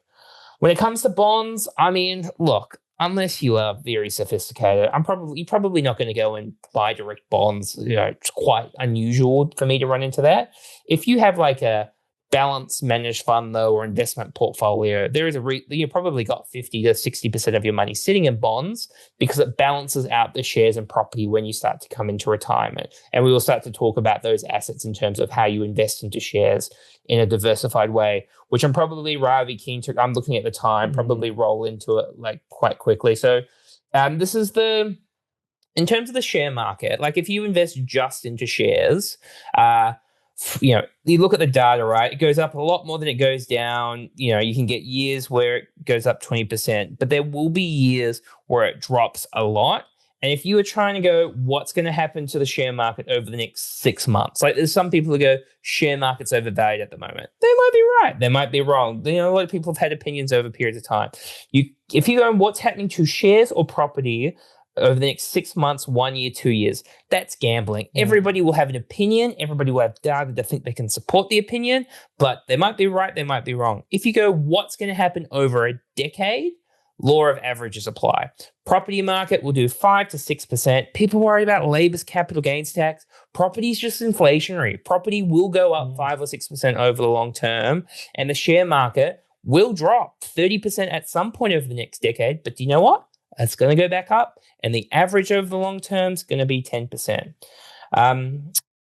When it comes to bonds, I mean, look, unless you are very sophisticated, you're probably not going to go and buy direct bonds. It's quite unusual for me to run into that. If you have like a balanced managed fund though, or investment portfolio, there is you probably got 50 to 60% of your money sitting in bonds because it balances out the shares and property when you start to come into retirement. And we will start to talk about those assets in terms of how you invest into shares in a diversified way, which I'm probably rather keen to, I'm looking at the time, probably roll into it like quite quickly. So this is in terms of the share market, like if you invest just into shares, you look at the data, right? It goes up a lot more than it goes down. You can get years where it goes up 20%, but there will be years where it drops a lot. And if you were trying to go, what's going to happen to the share market over the next 6 months? Like there's some people who go, share market's overvalued at the moment. They might be right. They might be wrong. A lot of people have had opinions over periods of time. If you go on what's happening to shares or property over the next 6 months, 1 year, 2 years, that's gambling. Everybody will have an opinion. Everybody will have data to think they can support the opinion, but they might be right. They might be wrong. If you go, what's going to happen over a decade? Law of averages apply. Property market will do 5 to 6%. People worry about Labor's capital gains tax. Property is just inflationary. Property will go up 5 or 6% over the long term, and the share market will drop 30% at some point over the next decade. But do you know what? It's going to go back up, and the average over the long term is going to be 10%.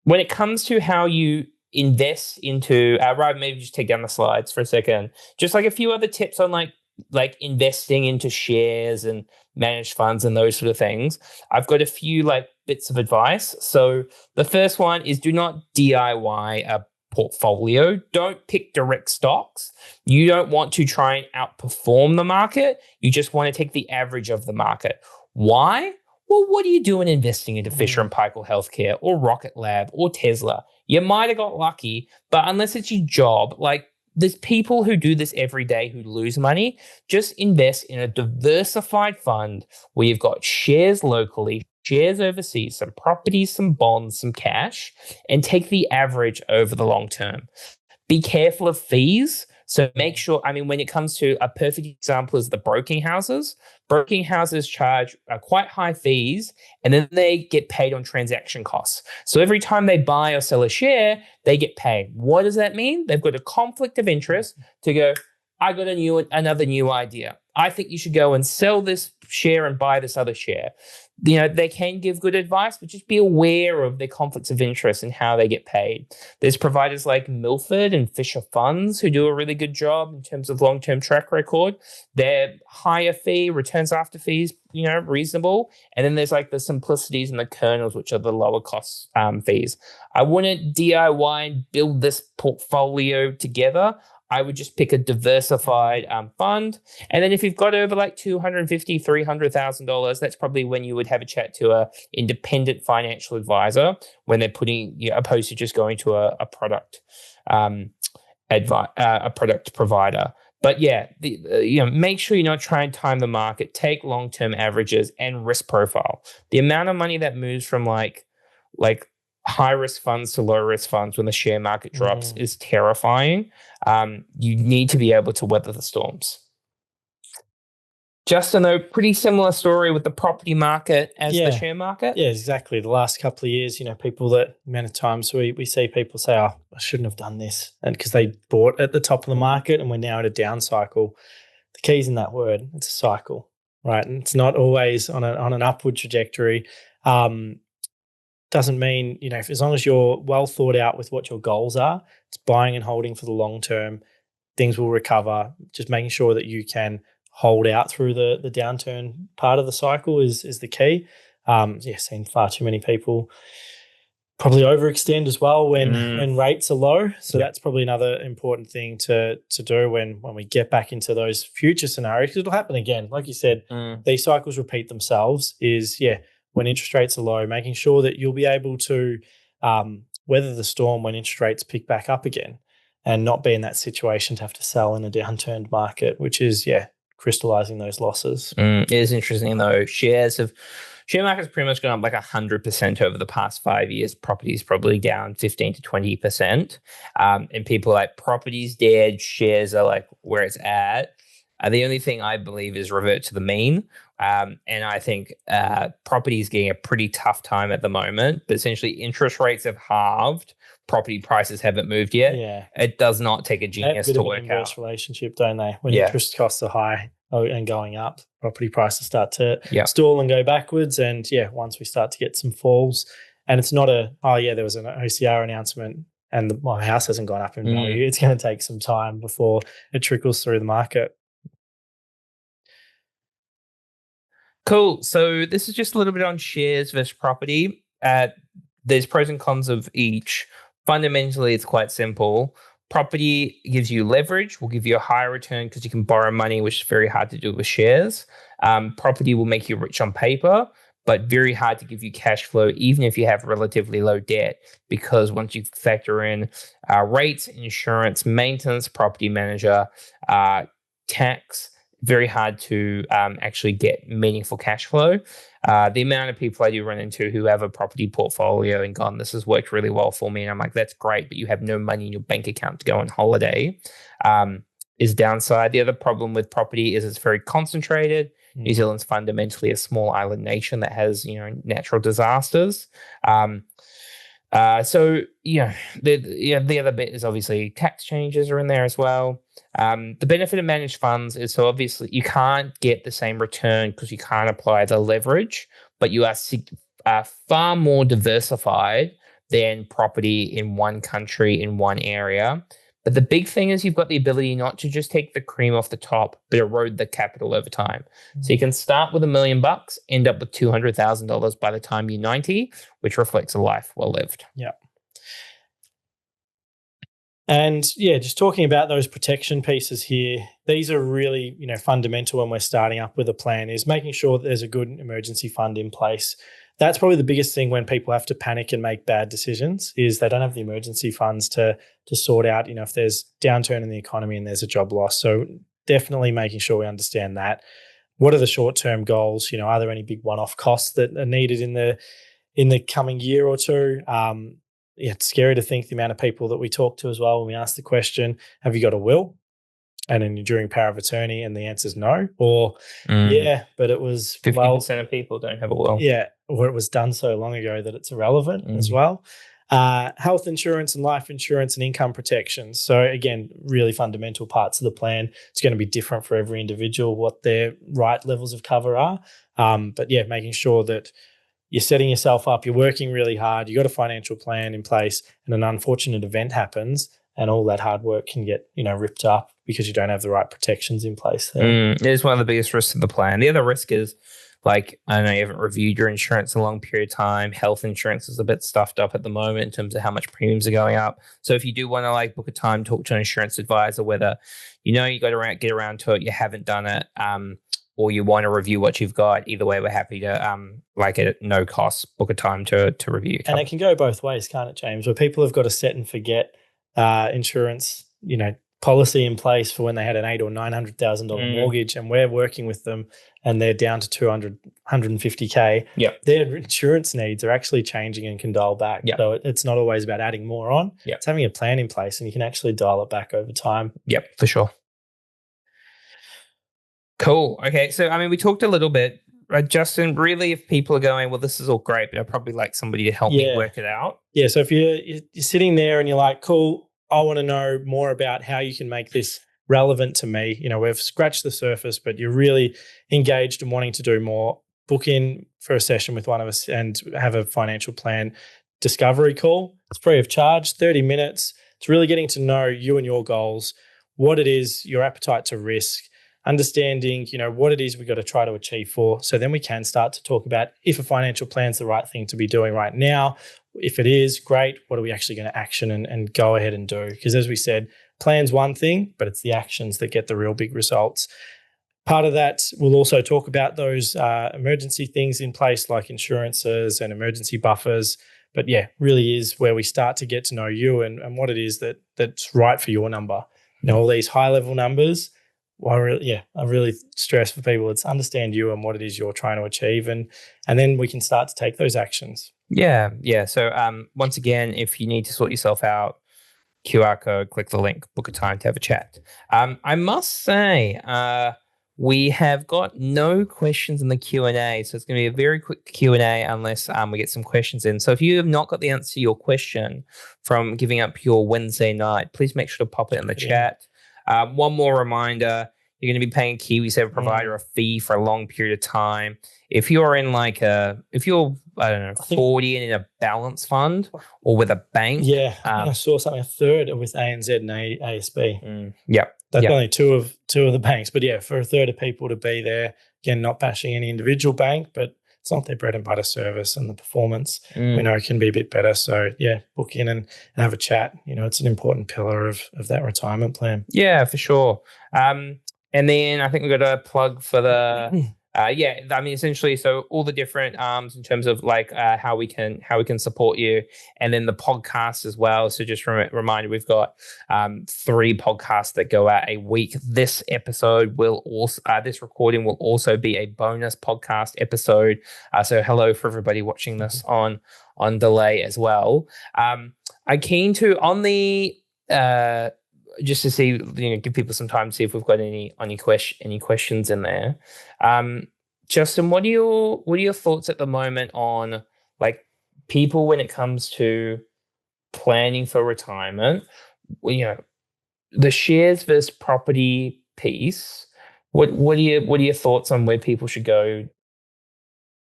When it comes to how you invest into, Rob, maybe just take down the slides for a second. Just like a few other tips on like investing into shares and managed funds and those sort of things. I've got a few bits of advice. So the first one is do not DIY a portfolio. Don't pick direct stocks. You don't want to try and outperform the market. You just want to take the average of the market. Why? Well, what are you doing investing into Fisher & Paykel Healthcare or Rocket Lab or Tesla? You might have got lucky, but unless it's your job, there's people who do this every day who lose money. Just invest in a diversified fund where you've got shares locally, shares overseas, some properties, some bonds, some cash, and take the average over the long term. Be careful of fees. So make sure, when it comes to a perfect example is the broking houses. Broking houses charge quite high fees, and then they get paid on transaction costs. So every time they buy or sell a share, they get paid. What does that mean? They've got a conflict of interest to go, I got another new idea. I think you should go and sell this share and buy this other share. They can give good advice, but just be aware of their conflicts of interest and how they get paid. There's providers like Milford and Fisher Funds who do a really good job in terms of long-term track record. They're higher fee, returns after fees, reasonable. And then there's the Simplicities and the Kernels, which are the lower cost fees. I wouldn't DIY and build this portfolio together. I would just pick a diversified fund. And then if you've got over $250,000, $300,000, that's probably when you would have a chat to a independent financial advisor when they're opposed to just going to a product a product provider. But yeah, make sure you're not trying to time the market. Take long-term averages and risk profile. The amount of money that moves from like high-risk funds to low-risk funds when the share market drops is terrifying. You need to be able to weather the storms. Justin, though, pretty similar story with the property market as the share market. Yeah, exactly. The last couple of years, people that amount of times we see people say, oh, I shouldn't have done this. And because they bought at the top of the market and we're now at a down cycle. The key's in that word. It's a cycle, right? And it's not always on an upward trajectory. doesn't mean, as long as you're well thought out with what your goals are, it's buying and holding for the long term. Things will recover. Just making sure that you can hold out through the downturn part of the cycle is the key. Seen far too many people probably overextend as well when rates are low. So that's probably another important thing to do when we get back into those future scenarios, because it'll happen again. Like you said, these cycles repeat themselves. When interest rates are low, making sure that you'll be able to weather the storm when interest rates pick back up again, and not be in that situation to have to sell in a downturned market, which is, crystallizing those losses. It is interesting though. Share market's pretty much gone up like 100% over the past 5 years. Property's probably down 15 to 20%. And people are like, property's dead, shares are like where it's at. The only thing I believe is revert to the mean. And I think property is getting a pretty tough time at the moment. But essentially, interest rates have halved. Property prices haven't moved yet. Yeah. It does not take a genius to work out. Relationship, don't they? When interest costs are high and going up, property prices start to stall and go backwards. And once we start to get some falls, and it's not there was an OCR announcement and my house hasn't gone up in value. It's going to take some time before it trickles through the market. Cool. So this is just a little bit on shares versus property. There's pros and cons of each. Fundamentally, it's quite simple. Property gives you leverage, will give you a higher return because you can borrow money, which is very hard to do with shares. Property will make you rich on paper, but very hard to give you cash flow, even if you have relatively low debt, because once you factor in rates, insurance, maintenance, property manager, tax, very hard to actually get meaningful cash flow. The amount of people I do run into who have a property portfolio and gone, this has worked really well for me. And I'm like, that's great, but you have no money in your bank account to go on holiday, is downside. The other problem with property is it's very concentrated. New Zealand's fundamentally a small island nation that has, natural disasters. The other bit is obviously tax changes are in there as well. The benefit of managed funds is so obviously you can't get the same return because you can't apply the leverage, but you are far more diversified than property in one country, in one area. But the big thing is you've got the ability not to just take the cream off the top, but erode the capital over time. So you can start with $1 million, end up with $200,000 by the time you're 90, which reflects a life well lived. Yeah. And just talking about those protection pieces here, these are really, fundamental when we're starting up with a plan, is making sure that there's a good emergency fund in place. That's probably the biggest thing when people have to panic and make bad decisions, is they don't have the emergency funds to sort out, if there's downturn in the economy and there's a job loss. So definitely making sure we understand that. What are the short-term goals? Are there any big one-off costs that are needed in the coming year or two? It's scary to think the amount of people that we talk to as well when we ask the question, have you got a will? And then you're during power of attorney and the answer is no. Or, but it was 50% of people don't have a will. Yeah, or it was done so long ago that it's irrelevant as well. Health insurance and life insurance and income protection. So again, really fundamental parts of the plan. It's going to be different for every individual what their right levels of cover are. But making sure that you're setting yourself up, you're working really hard, you've got a financial plan in place, and an unfortunate event happens and all that hard work can get, ripped up because you don't have the right protections in place there. It is one of the biggest risks of the plan. The other risk is, like, I know you haven't reviewed your insurance in a long period of time. Health insurance is a bit stuffed up at the moment in terms of how much premiums are going up. So if you do want to book a time, talk to an insurance advisor, whether you got to get around to it, you haven't done it, or you want to review what you've got, either way, we're happy to, at no cost, book a time to review. And it can go both ways, can't it, James? Where people have got a set and forget insurance, policy in place for when they had an $800,000 or $900,000 mortgage, and we're working with them and they're down to 200, 150K. Yep. Their insurance needs are actually changing and can dial back. Yep. So it's not always about adding more on. Yep. It's having a plan in place and you can actually dial it back over time. Yep, for sure. Cool. Okay. So, we talked a little bit, right, Justin, really, if people are going, well, this is all great, but I'd probably like somebody to help me work it out. Yeah. So if you're sitting there and you're like, cool, I want to know more about how you can make this relevant to me. We've scratched the surface, but you're really engaged and wanting to do more. book in for a session with one of us and have a financial plan discovery call. It's free of charge, 30 minutes. It's really getting to know you and your goals, what it is, your appetite to risk, understanding, what it is we've got to try to achieve for. So then we can start to talk about if a financial plan is the right thing to be doing right now. If it is, great. What are we actually going to action and go ahead and do? Because as we said, plan's one thing, but it's the actions that get the real big results. Part of that, we'll also talk about those emergency things in place like insurances and emergency buffers. But yeah, really is where we start to get to know you and what it is that's right for your number. All these high level numbers, I really stress for people, it's understand you and what it is you're trying to achieve. And then we can start to take those actions. Yeah. So once again, if you need to sort yourself out, QR code, click the link, book a time to have a chat. I must say, we have got no questions in the Q&A, so it's going to be a very quick Q&A unless we get some questions in. So if you have not got the answer to your question from giving up your Wednesday night, please make sure to pop it in the chat. One more reminder, you're going to be paying KiwiSaver provider a fee for a long period of time. If you're in if you're 40 and in a balance fund or with a bank. Yeah, I saw something, a third with ANZ and ASB. Yep. That's only two of the banks. But yeah, for a third of people to be there, again, not bashing any individual bank, but it's not their bread and butter service, and the performance we know can be a bit better. So yeah, book in and have a chat. It's an important pillar of that retirement plan. Yeah, for sure. And then I think we've got a plug for the essentially, so all the different arms in terms of how we can support you, and then the podcast as well. So just reminder, we've got 3 podcasts that go out a week. This episode will also this recording will also be a bonus podcast episode. So hello for everybody watching this on delay as well. I'm keen to on the just to see, give people some time to see if we've got any questions in there. Justin, what are your thoughts at the moment on people when it comes to planning for retirement? The shares versus property piece. What are your thoughts on where people should go?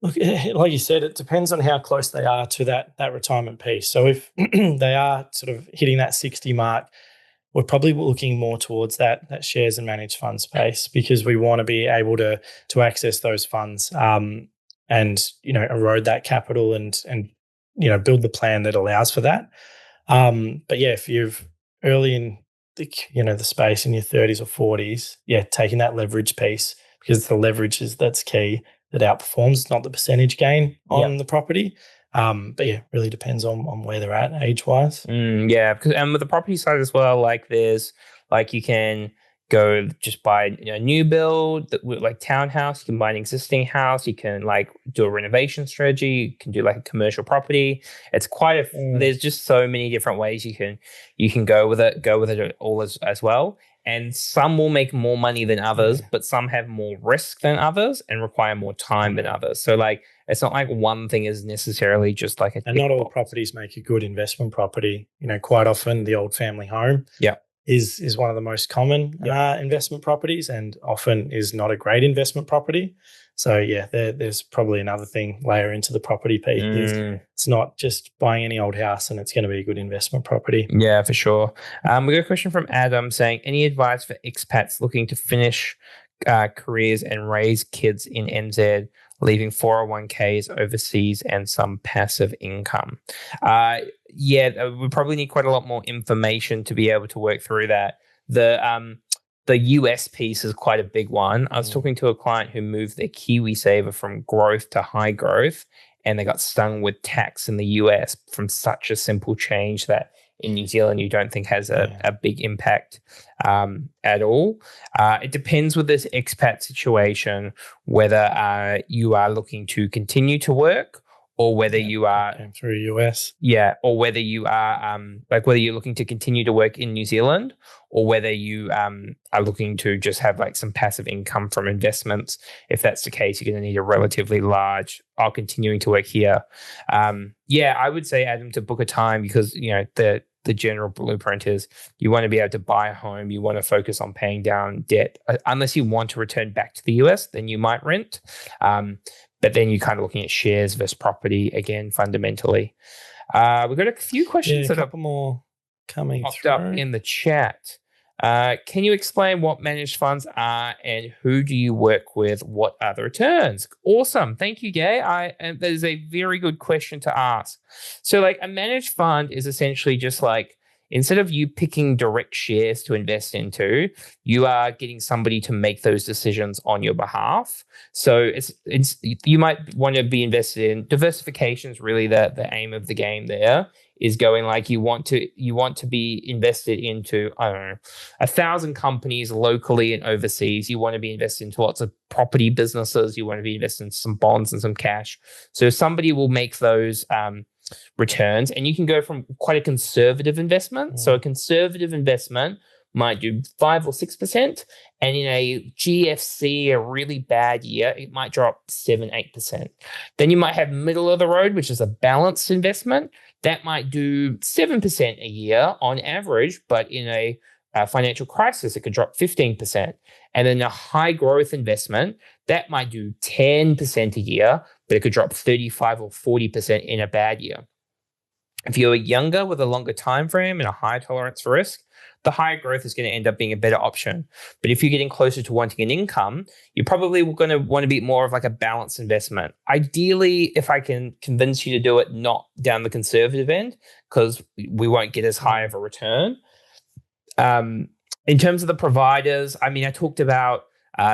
Look, like you said, it depends on how close they are to that retirement piece. So if they are sort of hitting that 60 mark, we're probably looking more towards that shares and managed fund space, because we want to be able to access those funds and erode that capital and build the plan that allows for that. But yeah, if you've early in the space in your 30s or 40s, taking that leverage piece, because the leverage that's key, that outperforms, not the percentage gain on the property. But yeah, really depends on where they're at age-wise. Because and with the property side as well, there's you can go just buy a new build townhouse. You can buy an existing house. You can do a renovation strategy. You can do a commercial property. It's quite there's just so many different ways you can go with it all as well. And some will make more money than others, but some have more risk than others and require more time than others. So it's not one thing is necessarily just a and not all properties make a good investment property. Quite often the old family home is one of the most common investment properties, and often is not a great investment property. So yeah, there's probably another thing layer into the property piece. It's not just buying any old house and it's going to be a good investment property. Yeah, for sure. We got a question from Adam saying, any advice for expats looking to finish careers and raise kids in NZ, leaving 401ks overseas and some passive income? We probably need quite a lot more information to be able to work through that. The US piece is quite a big one. I was talking to a client who moved their KiwiSaver from growth to high growth, and they got stung with tax in the US from such a simple change that in New Zealand you don't think has a big impact at all. It depends with this expat situation whether you are looking to continue to work, or whether you are through US. Or whether you are whether you're looking to continue to work in New Zealand, or whether you are looking to just have some passive income from investments. If that's the case, you're going to need a relatively large, continuing to work here. I would say, Adam, to book a time, because the general blueprint is you want to be able to buy a home. You want to focus on paying down debt. Unless you want to return back to the US, then you might rent. But then you're kind of looking at shares versus property again, fundamentally. We've got a few questions a that have couple more coming popped through. up in the chat. Can you explain what managed funds are and who do you work with? What are the returns? Awesome. Thank you, Gay. That is a very good question to ask. So like a managed fund is essentially just like, instead of you picking direct shares to invest into, you are getting somebody to make those decisions on your behalf. So it's you might want to be invested in diversification is really the aim of the game there. Is going like you want to be invested into, I don't know, 1,000 companies locally and overseas. You want to be invested into lots of property businesses. You want to be invested in some bonds and some cash. So somebody will make those returns, and you can go from quite a conservative investment. So a conservative investment might do 5 or 6%, and in a GFC, a really bad year, it might drop 7, 8%. Then you might have middle of the road, which is a balanced investment. That might do 7% a year on average, but in a financial crisis, it could drop 15%. And then a high growth investment, that might do 10% a year, but it could drop 35 or 40% in a bad year. If you're younger with a longer time frame and a higher tolerance for risk, the higher growth is going to end up being a better option. But if you're getting closer to wanting an income, you're probably going to want to be more of like a balanced investment. Ideally, if I can convince you to do it, not down the conservative end, because we won't get as high of a return. In terms of the providers, I mean, I talked about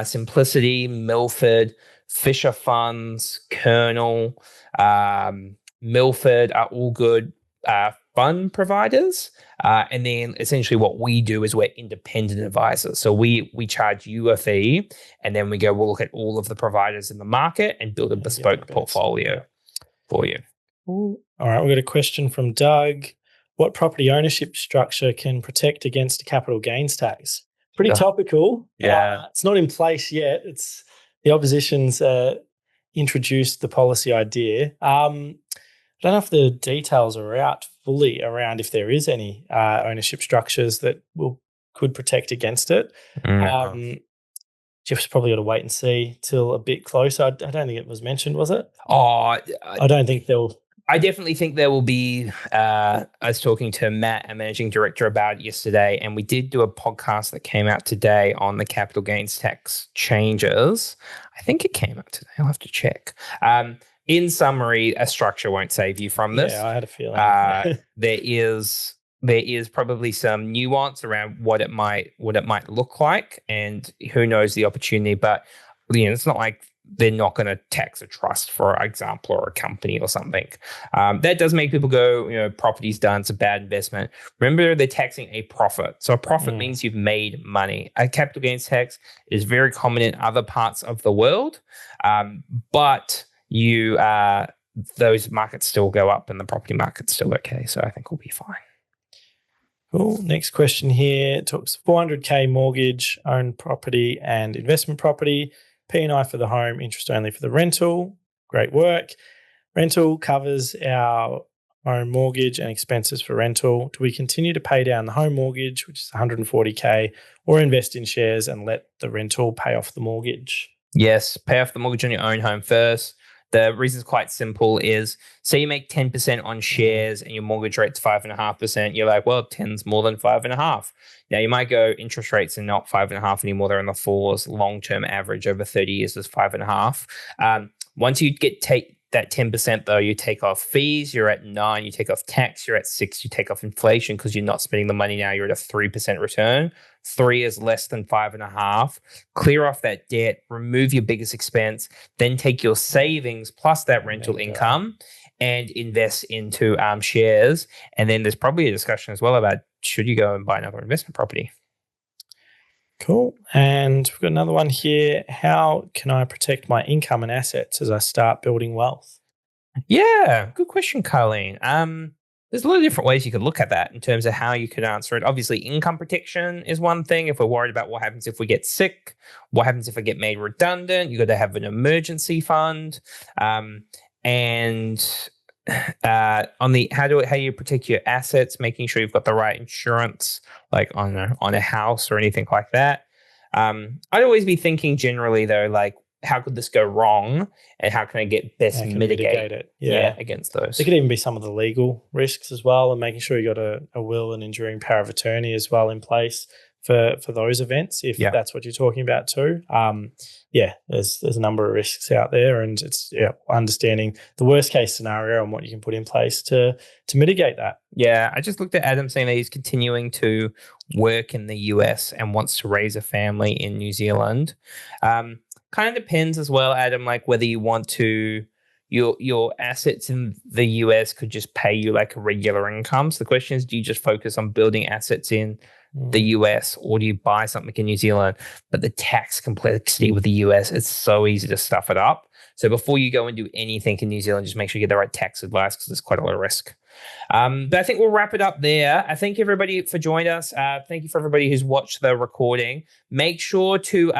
Simplicity, Milford, Fisher Funds, Kernel, Milford are all good fund providers. And then essentially what we do is we're independent advisors. So we charge you a fee, and then we'll look at all of the providers in the market and build a bespoke portfolio for you. Ooh. All right, we've got a question from Doug. What property ownership structure can protect against capital gains tax? Pretty topical. Yeah. It's not in place yet. It's the opposition's introduced the policy idea. I don't know if the details are out fully around if there is any ownership structures that could protect against it. Jeff's probably got to wait and see till a bit closer. I don't think it was mentioned, was it? I don't think they'll. I definitely think there will be. I was talking to Matt, a managing director, about it yesterday, and we did do a podcast that came out today on the capital gains tax changes. I think it came out today. I'll have to check. In summary, a structure won't save you from this. Yeah, I had a feeling. There is probably some nuance around what it might look like, and who knows the opportunity. But it's not like they're not going to tax a trust, for example, or a company or something. That does make people go, property's done, it's a bad investment. Remember, they're taxing a profit. So a profit means you've made money. A capital gains tax is very common in other parts of the world, but those markets still go up and the property market's still okay. So I think we'll be fine. Cool. Next question here talks 400K mortgage, owned property and investment property, P&I for the home, interest only for the rental. Great work. Rental covers our home mortgage and expenses for rental. Do we continue to pay down the home mortgage, which is 140K, or invest in shares and let the rental pay off the mortgage? Yes, pay off the mortgage on your own home first. The reason is quite simple is, say you make 10% on shares and your mortgage rate's 5.5%. You're like, well, 10's more than 5.5. Now you might go, interest rates are not 5.5 anymore. They're in the 4s. Long-term average over 30 years is 5.5. Once you take that 10% though, you take off fees, you're at 9, you take off tax, you're at 6, you take off inflation because you're not spending the money now, you're at a 3% return. 3 is less than 5.5. Clear off that debt, remove your biggest expense, then take your savings plus that rental income and invest into shares. And then there's probably a discussion as well about, should you go and buy another investment property? Cool. And we've got another one here. How can I protect my income and assets as I start building wealth? Yeah, good question, Colleen. There's a lot of different ways you could look at that in terms of how you could answer it. Obviously, income protection is one thing. If we're worried about what happens if we get sick, what happens if I get made redundant, you got to have an emergency fund. On the how you protect your assets, making sure you've got the right insurance, like on a house or anything like that. I'd always be thinking generally though, like, how could this go wrong, and how can I get best I can mitigate it. against those. There could even be some of the legal risks as well, and making sure you got a will and enduring power of attorney as well in place for those events, if that's what you're talking about too. There's a number of risks out there, and it's understanding the worst case scenario and what you can put in place to mitigate that. Yeah, I just looked at Adam saying that he's continuing to work in the US and wants to raise a family in New Zealand. Kind of depends as well, Adam, like whether you want to your assets in the US could just pay you like a regular income. So the question is, do you just focus on building assets in the US, or do you buy something in New Zealand? But the tax complexity with the US, it's so easy to stuff it up. So before you go and do anything in New Zealand, just make sure you get the right tax advice, because there's quite a lot of risk. But I think we'll wrap it up there. I thank everybody for joining us. Thank you for everybody who's watched the recording. Make sure to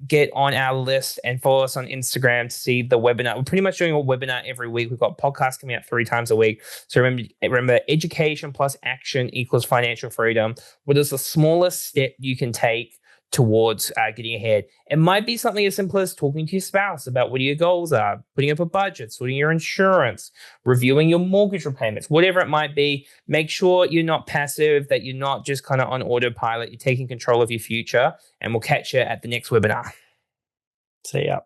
get on our list and follow us on Instagram to see the webinar. We're pretty much doing a webinar every week. We've got podcasts coming out 3 times a week. So remember, education plus action equals financial freedom. What is the smallest step you can take towards getting ahead? It might be something as simple as talking to your spouse about what your goals are, putting up a budget, sorting your insurance, reviewing your mortgage repayments, whatever it might be. Make sure you're not passive, that you're not just kind of on autopilot. You're taking control of your future, and we'll catch you at the next webinar. See ya.